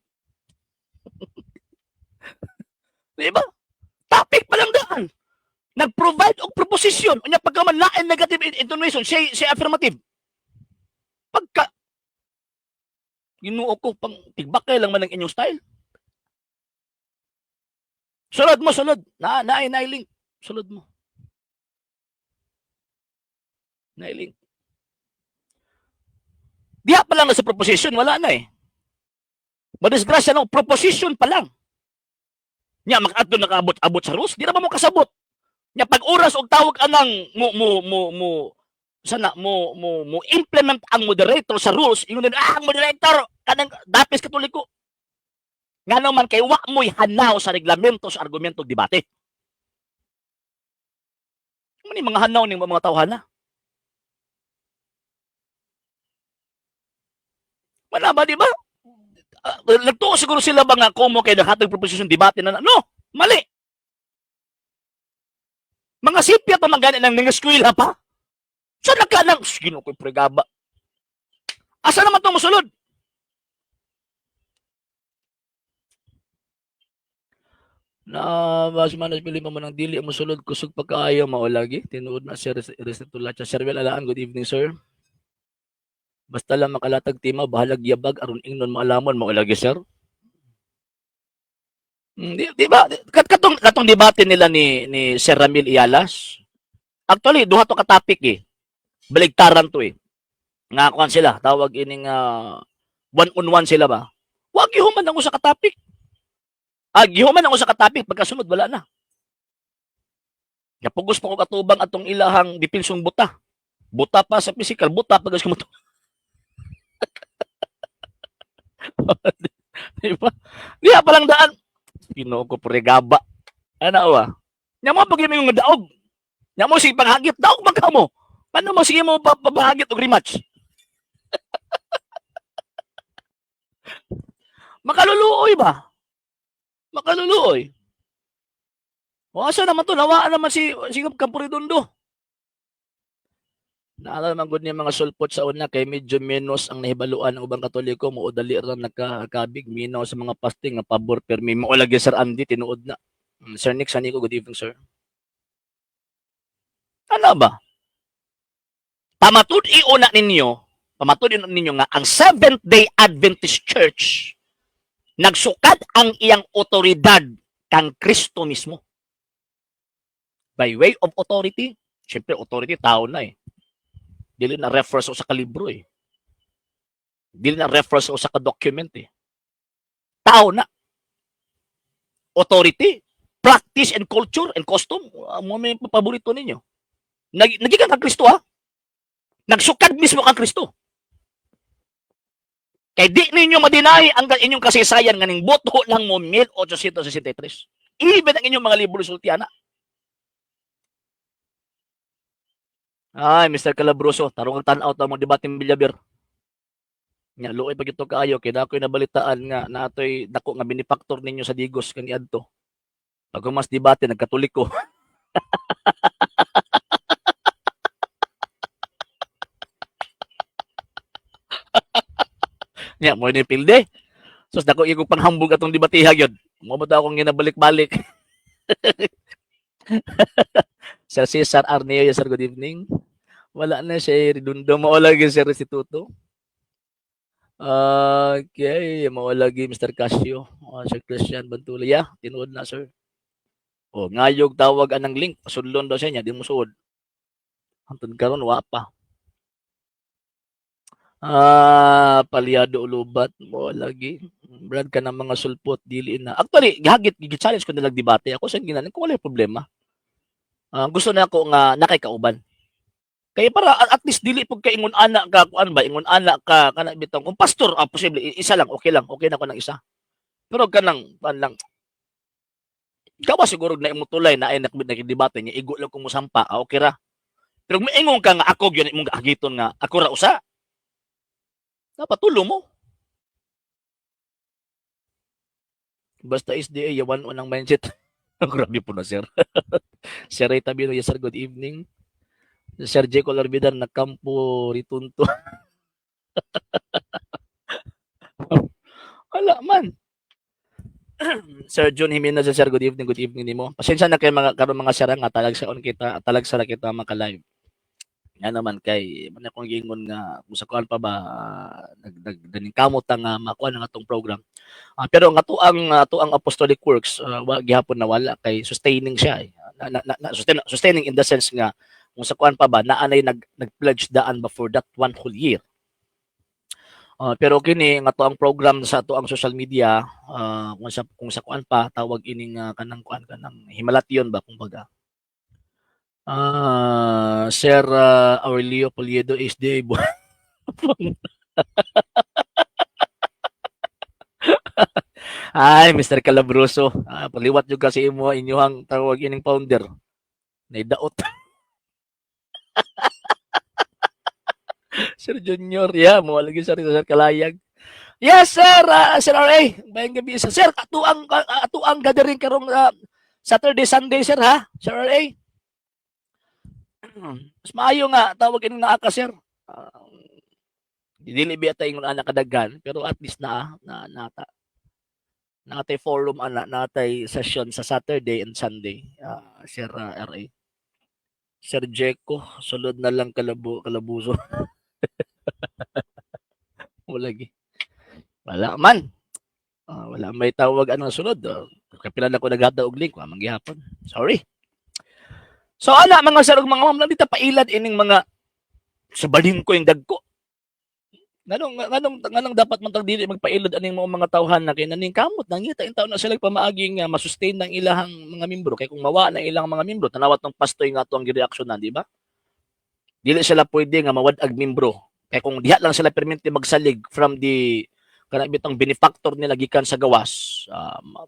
di ba? Topic pa lang daan. Nag-provide og proposition. Unya pagka man lain negative intonation, say affirmative. Pagka Ginoo ko pang tigbakay lang man ang inyong style. Sulod mo, sulod. Naay link. Sulod mo. Naay link. Diha pa lang na sa proposition, wala na eh. Madisgrasya no, proposition pa lang. Nya makaadto nakaabot-abot sa rules, di na ba mo kasabot. Nya pag oras og tawag anang mo implement ang moderator sa rules, ingon ang moderator kanang dapis katoliko. Nga naman kay wa mo'y hanaw sa reglamento sa argumento debate. Ano ni mga hanaw ning mga tawhana? Wala ba, di ba? Nagtuo siguro sila ba nga kumo kay naghatag proposition debate na no, mali. Mga sipya pa magani ng eskwela pa. So nagkanang Ginoo ko'y pregaba. Asa naman to mosulod? Na mas manas pili mo ng dili mo sulod kusog pagkaayo mao lagi tinuod na sir Restitula Sir Well Alaan. Good evening sir. Basta lang makalatag tima bahalag yabag aron ingnon maalamon mao lagi sir. Di ba katong debate nila ni Sir Ramil Ialas. Actually duha to ka topic eh. Baligtaran to eh. Nga kuan sila tawag ining one on one sila ba. Wa gihuman ang usa ka topic. Gihuman ang usa ka topic pagkasunod wala na. Napugos pa ko katubang atong ilahang dipilsong buta. Buta pa sa physical, buta pa gas kumato. Diba? Diya palang daan. Ginoo ko pregaba. Ana wa. Nya mo pag yung daog. Nya mo sige panghagit daog man kamo. Ano mo sige mo papahagit og rematch? Makaluluoy ba? Makaluluoy. O asa naman to? Nawaan naman si Campuridondo. Naalala man gud niya mga sulpot sa una kay medyo menos ang nahibaluan ng ubang Katoliko mo dali ra nakakabig minaw sa mga pasting nga pabor permi mo lagi Sir Andy tinuod na. Sir Nick Sanico, good evening sir. Ano ba? Pamatudi una ninyo nga ang Seventh-day Adventist Church nagsukat ang iyang otoridad kang Kristo mismo. By way of authority, syempre authority tao na eh. Dili na reference o sa kalibro eh. Dili na reference o sa ka-document eh. Tao na. Authority, practice and culture and custom, mo may paborito ninyo. Nagikan kang Kristo ha. Nagsukad mismo kang Kristo. Kay di ninyo madinay ang inyong kasaysayan nga ning boto lang mo 1863. Even ang inyong mga libro sultiana. Ay, Mr. Calabroso, tarong ang tan-out ang mga debating Bilyabir. Nya luoy pag ito kaayo kay dakoy nabalitaan nga naatoy dako nga benefactor ninyo sa Digos kani adto. Pag mas debate nagkatoliko. Nya mo ni pilde. Sus dako igong panghambog atong debatiha gyud. Mo ba akong ginabalik-balik. Sir Cesar Arneo, sir, good evening. Wala na siya redundo mo lagi Sir Restituto. Okay, mo lagi Mr. Casio, Sir Christian Bantulaya, tinuod na sir. O ngayog tawag anang link, pasudlon daw siya niya, di mo suod. Hantod karon wa pa. Palyado ulubat mo lagi. Brad ka ng mga sulpot dili na. Actually, gihagit gi-challenge ko nilang debate ako sa ginanan ko wala problema. Gusto na ako nga nakay-kauban. Kaya para at least dili pag kaingon ana ka kuan ba ingon ana ka kana bitong kung pastor posible isa lang okay na ko ng isa. Pero kanang pan lang ikaw siguro na imong tulay na ay nakidebate niya igo lang kung mosampa okay ra. Pero maingon ka nga ako gyud imong agiton nga ako ra usa. Dapat tulo mo. Basta SDA yawan unang mindset. Grabe po na sir. Sir Ray Tabino, yes sir, good evening. Sir J. Colorbidan na kampo ritunto. Wala man. Sir John Jimenez, sir, good evening nimo. Pasensya na kay mga karon mga sir nga talag sa kita maka-live. Nga naman kay man akong giingon nga kung sa kuan pa ba nagdaning kamot ang makuha ng atong program. Pero ang ato ang apostolic works wa gihapon nawala kay sustaining siya. Sustaining in the sense nga kung sa kuan pa ba naanay nag-pledge daan ba for that one whole year. Pero kini nga to ang program sa ato ang social media kung sa kuan pa tawag ining kanang kuan kanang himalation ba kumbaga. Sir Aurelio Poliedo is the Ay, Mr. Calabroso. Paliwat yung kasi mo inyong tawag ining founder. Naidaot. Sir Junior, yeah, mo lagi sa Sir Kalayag. Yes, sir. Sir RA. Bayang gabi sa sir. Ato ang gathering karong Saturday, Sunday, sir, ha? Sir RA. Mas maayo nga, tawag ining naa ka, sir. Dili biya tayo yung anak kadaghan, pero at least nata. Natay forum, natay session sa Saturday and Sunday, Sir RA. Sir Jeco, sulod na lang kalabuso. Wala man. Wala may tawag anong sunod. Kapila na ko naghata og link, manggihapon. Sorry. So mga sir ug mga ma'am, nandito pailad ining mga sa balin ko yung dagko. Nganong dapat man tag dili magpailod aning mga tawhan na kay naning kamot nangita in taon na sila pamaaging masustain ng ilahang mga membro kay kung mawa na ilang mga membro tanawat ng pastoy nga to ang gireaksyonan, di ba? Dili sila pwede nga mawad-ag membro kay kung diha lang sila permanente magsalig from the kanang bitang benefactor nila gikan sa gawas,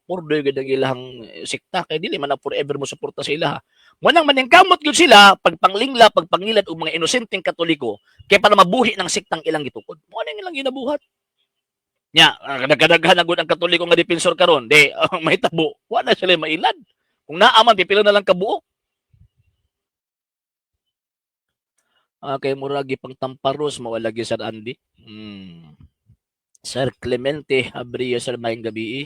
purdoy gid ang ilahang sikta kay dili man na forever mo suporta sa ilaha. Munang maningkamot gyud sila pagpanglingla, pagpangilad og mga inosenteng Katoliko kay para mabuhi ng siktang ilang gitukod. Mo ano ilang ginabuhat. Nya, nagkadaghan na gud ang Katoliko nga depensor karon, di mahitabo, wa na sila mailad. Kung naa man pipila na lang kabuok. Kay murag gipang tamparos mawala gyud Sir Andy. Sir Clemente Abrio, sir, mayong gabi.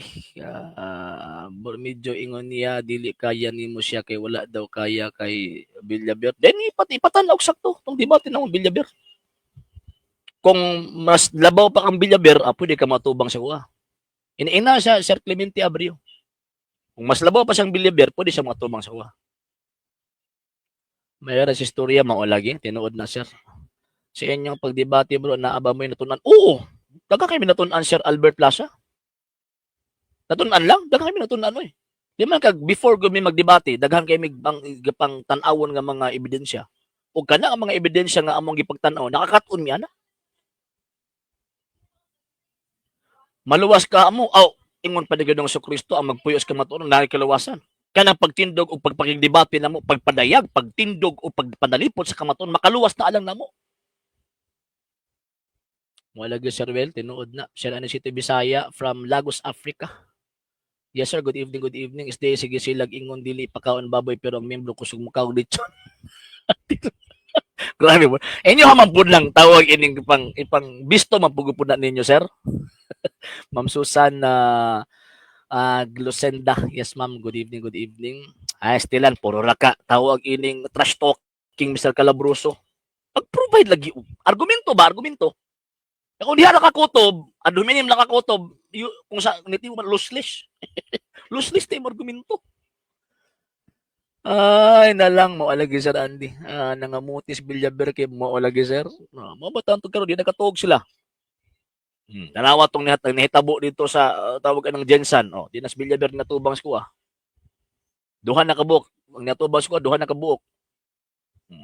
Medyo ingon niya dili kaya nimo siya kay wala daw kaya kay Villaver. Then ipatanaw sakto tong debate ng Villaver. Kung mas labaw pa kang Villaver, pwede ka matubang sa kuha. Ina siya Sir Clemente Abrio. Kung mas labaw pa siyang Villaver, pwede siya matubang sa kuha. Mayroon sa istorya mao lagi tinuod na sir. Sa inyong pagdebate bro, naaba mo yung natunan. Oo, daga kami natunan Sir Albert Plaza. Natunan lang, daga kami natunan mo eh. Di man kag before kami magdebate, daghan kay mig pang tan-awon nga mga ebidensya. O kana ang mga ebidensya nga among gipagtan-aw, nakakatun mi ana. Maluwas ka amo, ingon pa ni Ginoong Kristo ang magpuyos ka matuon na kalawasan. Kanang pagtindog o pagpakigdebate namo, pagpadayag, pagtindog o pagpadalipot sa kamaton, makaluwas na alang namo. Wala gyud Sir Well, tinuod na. Sir City Bisaya from Lagos, Africa. Yes sir, good evening, good evening. Isday sige silag ingon dili pakaon baboy pero ang membro kusog mukaw dito. Grabe mo. Inyo man pud lang tawag ining ipang bisto man pud na ninyo sir. Ma'am Susan Glosenda. Yes ma'am, good evening, good evening. Stilan puro raka tawag ining trash talking Mr. Calabroso. Pag-provide lagi argumento ba, argumento. Kung diha nakakutob, aduminim nakakutob, kung sa niti mo lossless. Lossless tayo argumento. Ay, nalang mo alagi sir Andy. Nangamutis Villaver kay mo alagi sir. Mabatan to karon di nakatuog sila. Nanawa tong nahitabo dito sa tawag anong Jensen. Di nas Villaver natubang sa duha na kabuok. Ang natubang sa duha na kabuok.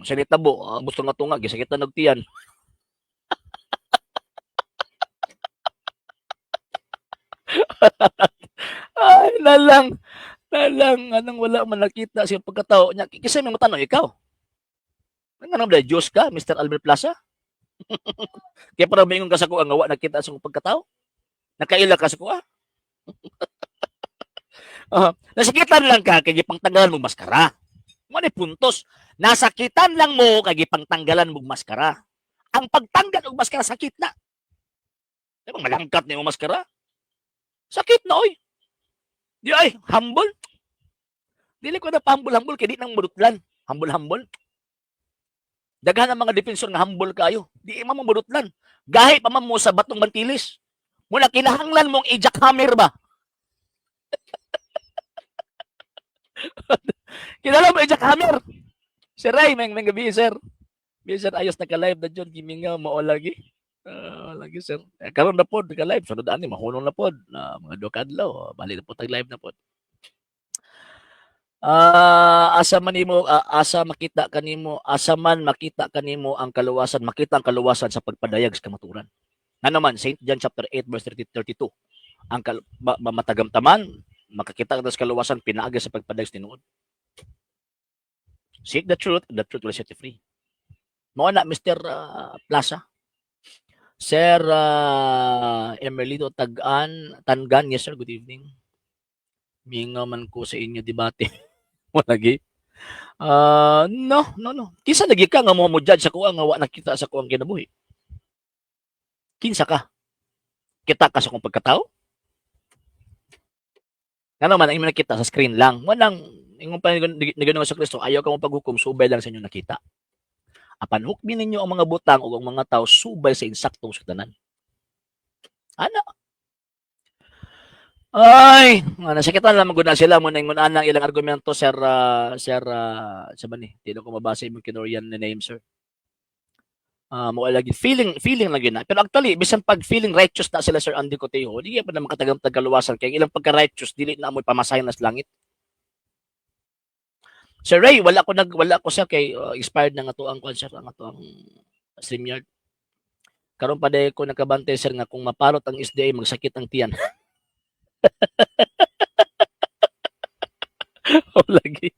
Sa nitabo, gusto nga tunga, gisakitan og tiyan. Ay, nalang, anong wala man nakita sa pagkatao niya. Kisay may matanong, ikaw? Ano ba, Diyos ka, Mr. Albert Plaza? Kaya para maingon ka sa kuha, nga nakita sa pagkatao? Nakaila ka sa kuha? Nasakitan lang ka, kaya pang tagalan mo maskara. Ano puntos? Nasakitan lang mo kay gipangtanggalan mo maskara. Ang pagtanggal og maskara sakit na. Diba malangkat ni mo maskara? Sakit na oy. Di ay humble. Dili ko na pa-humble kay di nang mudutlan. Humble. Daghan ang mga defensor nga humble kayo. Di man mo mudutlan. Gahi pa man mo sa batong mantilis. Muna kinahanglan mong i-jackhammer ba? Kinala mo i-jackhammer. Sir Ray, may gabi, sir. Sir, ayos na ka-live na dyan. Kiming nga, mao lagi. Lagi, sir. Karon na pod, ka-live. Sunod ani, mahunong na pod. Mga dokadlaw. Bali na po, tag-live na pod. Asa makita kanimo ang kaluwasan, makita ang kaluwasan sa pagpadayag sa kamaturan. Ano man, St. John chapter 8 verse 32. Ang matagamtaman, makakita ka sa kaluwasan, pinaagi sa pagpadayag sa tinuod. Seek the truth will set you free. Mao na Mr. Plaza. Sir Emerlito Tangan, yes sir, good evening. Minga man ko sa inyo debate. Lagi. No. Kinsa lagi ka nga mo judge sa kuha nga wa nakita sa kuang kinabuhi. Kinsa ka? Kita ka sa kong pagkatao? Ano man ang imong nakita sa screen lang. Walang ingon pa ni sa Kristo, ayaw ka mo paghukom, subay lang sa inyo nakita. Apan hukmin ninyo ang mga butang o ang mga tao subay sa insaktong sutanan. Ano? Ay, nasakitan lang maguna sila mo nang anang ilang argumento sir sabi ni, di ko mabasa mo kinorian na name sir. Mo lagi feeling lagi na. Pero actually bisan pag feeling righteous na sila Sir Andy Cotejo, di pa na makatagang tagaluwasan kay ilang pagka-righteous dili na amoy pamasahin nas langit. Sir Ray, wala ko siya kay expired na nga to ang concert ang to ang StreamYard. Karon pa day ko nakabante sir nga kung mapalot ang SDA magsakit ang tiyan. Lagi.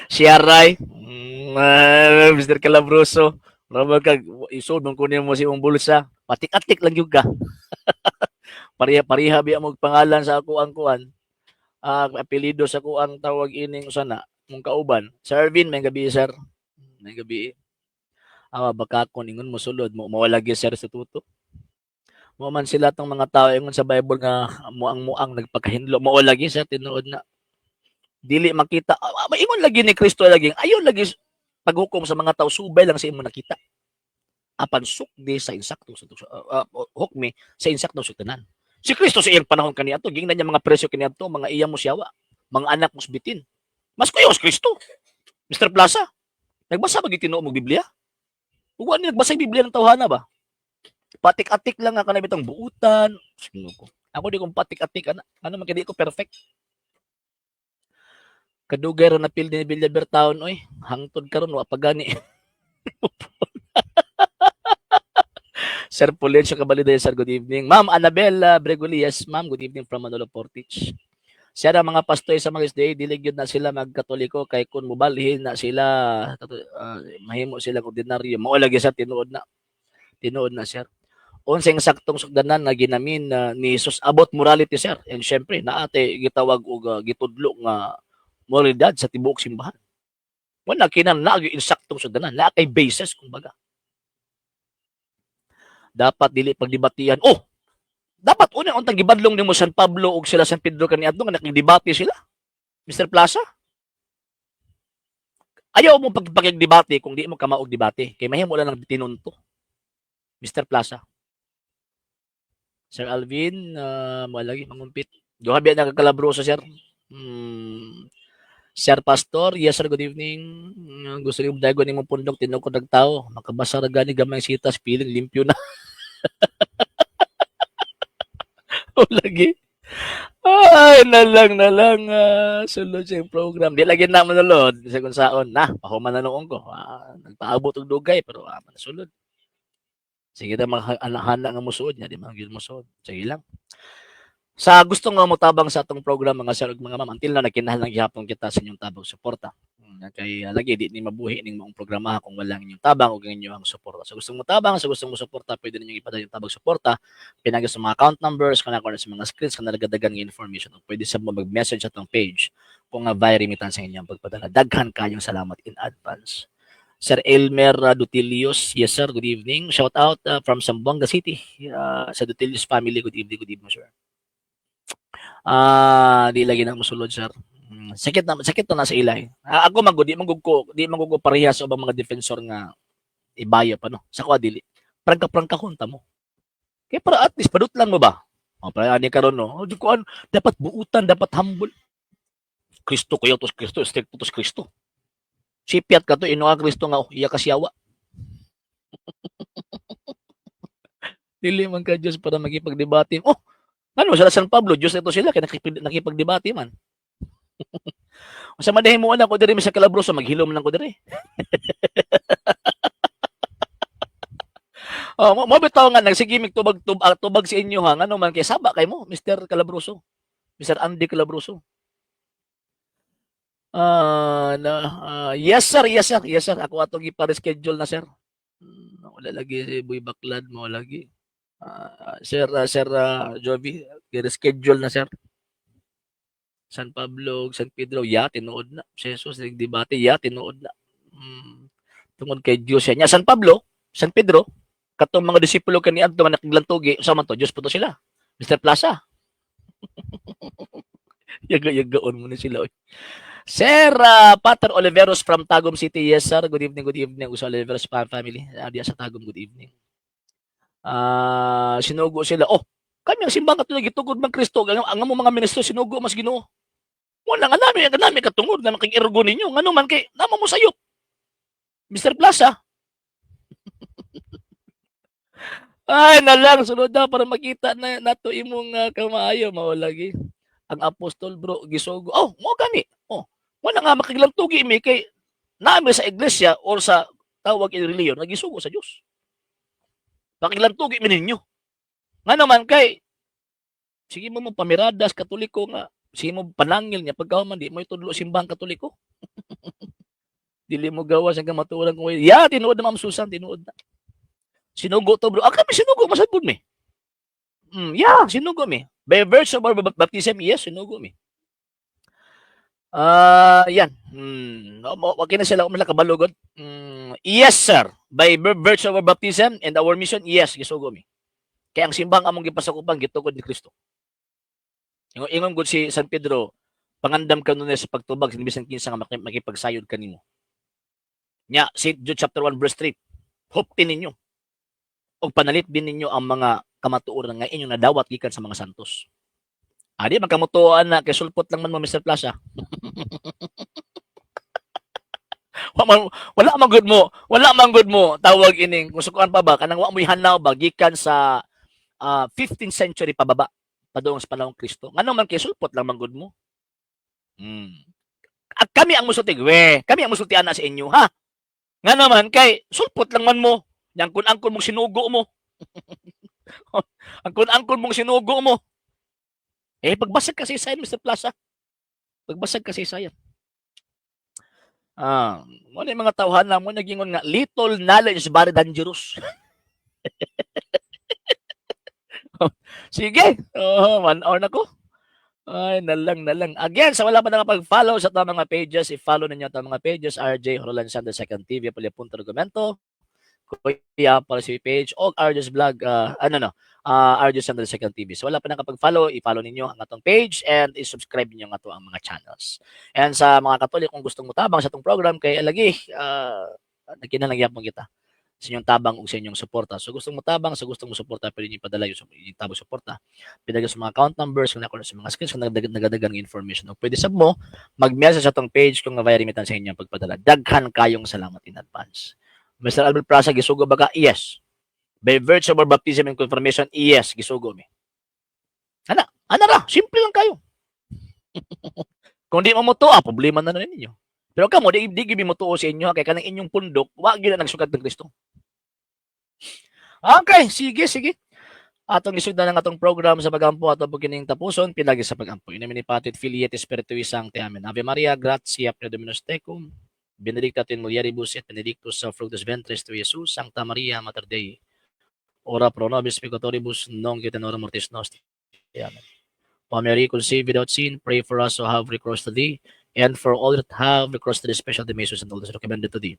Siaray. Mr. Calabroso. Rama kag isod man kunin mo si mong bulsa. Patik-atik lang yung ka. Pariha biya mo pangalan sa ako ang kuan. Apelido sa ko ang tawag ining usana mong kauban. Sir Ervin, may gabi sir. May gabi. Baka ko ningon mo sulod mo mawalagi sir sa tuto. Mo man sila tong mga tao ingon sa Bible nga muang nagpakahinlo mawalagi sir tinuod na. Dili makita. Ingon lagi ni Kristo lagi. Ayon lagi paghukom sa mga tao subay lang sa imo nakita. Apan sukdi sa insaktong hukmi sa insaktong sutanan. Si Kristo sa iyang panahon kaniadto gingnan niya mga presyo kaniadto, mga iya mo siyawa, mga anak mo bitin. Mas kuyo si Kristo. Mr. Plaza, nagbasa ba gitinuo mo Biblia? Ug ani nagbasa ang Biblia ng tawhana ba? Patik-atik lang nga kanang bitang buutan. Sino ko? Ako di kong patik-atik ano man kay di ko perfect. Kadugay ra na pil ni Villaber Town oy. Hangtod karon wa pagani. Sir Pulencio Cabaliday, sir, good evening. Ma'am Annabella Bregolias, ma'am, good evening from Manolo Portage. Siya na mga pastoy sa mga SDA, dilig yun na sila magkatoliko kay kun mubalhin na sila, mahimo sila ordinaryo. Maulagi sa tinuod na, sir. Unseng saktong sugdanan na ginamin ni Jesus abot morality, sir. And syempre, naate gitawag og gitudlo nga moralidad sa tibuok simbahan. Wala kinan na insaktong sugdanan, na kay basis kumbaga. Dapat dili pagdebatian. Dapat una untang gibadlong nimo San Pablo ug sila San Pedro kaniadto nga nakigdebate sila. Mr. Plaza. Ayaw mo pagdebate kung di mo ka maog debate kay mahimo lang ng tinunto. Mr. Plaza. Sir Alvin, malagi mangumpit. Duha biya nagkalabroso sir. Sir Pastor, yes sir, good evening. Gusto niyo dago nimo pundok tinuod ko nagtao, makabasa ra gani gamay sitas piling limpyo na. Lagi. Ay, nalang sulod sa program. Di lagi na manulod sa kung saon na, pahuman na noong ko. Nagpaabot og dugay pero manasulod. Sige na hana nga musuod niya, di man gyud musuod. Sige lang. Sa gusto nga mo tabang sa atong program mga sir ug mga ma'am, until na nagkinahanglan gyapon kita sa inyong tabang suporta. Kay lagi di ni mabuhi ning maong programa kung wala inyong tabang ug inyong suporta. So gusto mo tabang, sa gusto mo suporta, pwede ninyong ipadala yung tabang suporta pinagi sa mga account numbers kana ko sa mga screens kana nagadagan nga information. Pwede sa mo mag-message atong page kung nga via remittance sa inyong pagpadala. Daghan kayong salamat in advance. Sir Elmer Dutilios, yes sir, good evening. Shout out from Zamboanga City. Sa Dutilios family, good evening sir. Di lagi na mosulod sir. Sakit na sa ilay. Ako magud di magud ko parehas sa mga defensor nga ibaya pa no. Sa ko dili. Prangka kunta mo. Kaya para at least padut lang mo ba? Para ani karon no. Di ko dapat buutan, dapat humble. Kristo kayo tos Kristo, stricto tos Kristo. Sipiat ka to ino ang Kristo nga iya kasyawa. Dili man ka Diyos para magipagdebate. Oh, ano sa San Pablo, Diyos ito sila kaya nakipagdebate man. Sa madahin mo anak ko diri sa Calabroso, maghilom lang ko diri. Mo bitaw nga nagsigimik tubag sa inyo ha. Ano man kay saba kay mo, Mr. Calabroso. Mr. Andy Calabroso. Yes sir. Ako atong ipa-reschedule na sir. Wala lagi si Boy Baklad mo lagi. Sir Jovi, i-reschedule na sir. San Pablo, San Pedro, tinuod na. Jesus, nagdebate, tinuod na. Tungod kay Diyos niya. San Pablo, San Pedro, katong mga disipulo kani adto nga nakiglantugi, sama to, Diyos po to sila. Mr. Plaza. Yaga-yagaon mo na sila. Oy. Sir Pater Oliveros from Tagum City. Yes, sir. Good evening. Uso Oliveros family. Diya sa Tagum, good evening. Sinugo sila. Oh, kami ang simbang katulad gitugod man Kristo. Ang mo mga ministro sinugo mas Ginoo. Wala nga namin katungod na makikirgo ninyo. Ngano man kay nama mo sayop. Mr. Plaza. Ay, nalang sunod na para makita na nato imong kamaayo mao lagi. Ang apostol bro gisugo. Oh, mo gani. Oh, wala nga makiglantugi mi kay naami sa iglesia or sa tawag in reliyon nagisugo sa Dios. Pakiglantugi mi ninyo. Nga naman kay sige mo pamiradas katoliko nga sige mo panangil niya pagkahuman di mo itudlo simbang katoliko. Dili mo gawas hanggang matulang ko. Tinuod na Ma'am Susan, tinuod na. Sinugo to bro. Kami sinugo masabod mi. Sinugo mi. By virtue of our baptism, yes, sinugo mi. Yan. Wag na sila umala kabalugod. Yes, sir. By virtue of our baptism and our mission, yes, gisugo mi. Kaya ang simbang among gipasakupan gitukod ni Kristo. Ingon gud si San Pedro, pangandam ka nun sa pagtubag sa bisan kinsa nga makipagsayod kanimo. Nya, St. Jude chapter 1 verse 3. Huptin ninyo. Og panalit din ninyo ang mga kamatuoran nga inyong nadawat gikan sa mga santos. Di magkamutuan na kay sulpot lang man mo Mr. Plaza. Wala man good mo tawag ining kung sukuan pa ba kanang wa mo ihanaw ba gikan sa 15th century pababa padung sa panahong Kristo. Ngano man kay sulpot lang man good mo. At kami ang musulti ana sa inyo ha. Nga naman kay sulpot lang man mo. Yang kun angkon mong sinugo mo. Ang kun angkon mong sinugo mo. Pagbasag kasi sa Mr. Plaza. Pagbasag kasi sa yan. Mo na mga tawhan na mo nagingon nga little knowledge is very dangerous. Sige. 1 hour na ko. Ay, nalang. Again, sa wala pa nakapag-follow sa itong mga pages, i-follow ninyo itong mga pages, RJ Horolan Sanders 2nd TV, Punto Argumento, Kuya Policy Page, o RJ's Vlog, RJ Sanders 2nd TV. So wala pa nakapag-follow, i-follow ninyo ang atong page and i-subscribe ninyo nga to ang mga channels. And sa mga Katolik, kung gustong mutabang sa itong program, kay alagi, nagkinalangyap mo kita sa inyong tabang o sa inyong suporta. So gustong mo tabang, sa gustong mo suporta, pwede niyo ipadala yung tabang suporta. Pinagay sa mga account numbers, kung nakuha sa mga screens, kung nagadagang information. O pwede sab mo, mag-message sa itong page kung via remittance sa inyong pagpadala. Daghan kayong salamat in advance. Mr. Albert Plaza, gisugo ba ka? Yes. By virtue of our baptism and confirmation, yes, gisugo mi. Ana ra, simple lang kayo. Kung di mo mutuo, problema na ninyo. Pero kamo, di gibi mo tuo sa inyo, kaya kanang inyong pundok, wag yun na nagsugad ng Kristo. Okay, sige. Atong isugdan ng atong program sa pagampo ato pagkining tapuson, pinagi sa pagampo. Inamin ni Patit Filiet Espiritu Sancti. Amen. Ave Maria, gratia, Predominus Tecum. benedicta tu in mulieribus et benedictus fructus ventris tui, Jesus. Sancta Maria, Mater Dei, ora pro nobis peccatoribus, nunc et in hora mortis nostri. Amen. O Mary, conceived without sin, pray for us who have recourse to thee, and for all that have recourse to thee, especially the Messias and all those recommended to thee.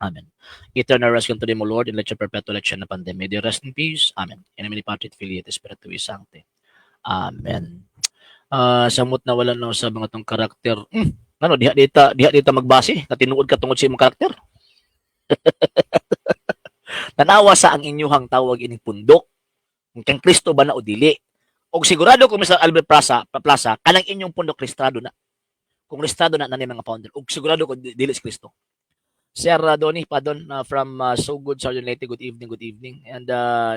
Amen. Eternal rest unto them, O Lord, and let your perpetual election upon them. May they rest in peace. Amen. In the name of the Father, Filii, et Spiritui Sancti. Amen. Samot na wala no sa mga tong karakter. Ano, diha dita magbase, katinuod ka tungod sa imong karakter. Tanawa sa ang inyuhang tawag ining pundok. Kung Kristo ba na o dili. Og sigurado kung Mr. Albert Plaza, kanang inyong pundok registrado na. Kung registrado na ni mga founder. Og sigurado ko dili si Kristo. Sir Donny Padon from So Good Southern Leyte, good evening. And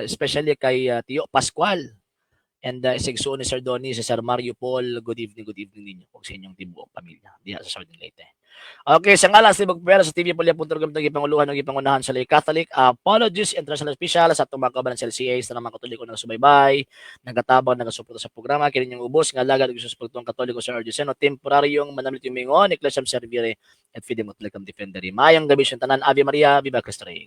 especially kay Tio Pascual. And isigsuon ni Sir Donny, si Sir Mario Paul, good evening ninyo. Kung sa inyong tibuok pamilya, diha sa Southern Leyte. Okay, sa ngalan sa Pera sa TV Polya.com ng ipanguluhan ng ipangunahan sa Lay Catholic. Apologies, international official sa itong mga kabanan sa LCA sa mga katoliko na subaybay, nagatabang, nagasuporta sa programa, kininyong ubos, nga lagad gusto sa pagtuang katoliko sa Argeseno, temporaryong manamit yung mingon, Ecclesiam Servire, at Fide Mutlikam Defenderi. Mayang gabi siyang tanan, Ave Maria, Viva Cristo Rey.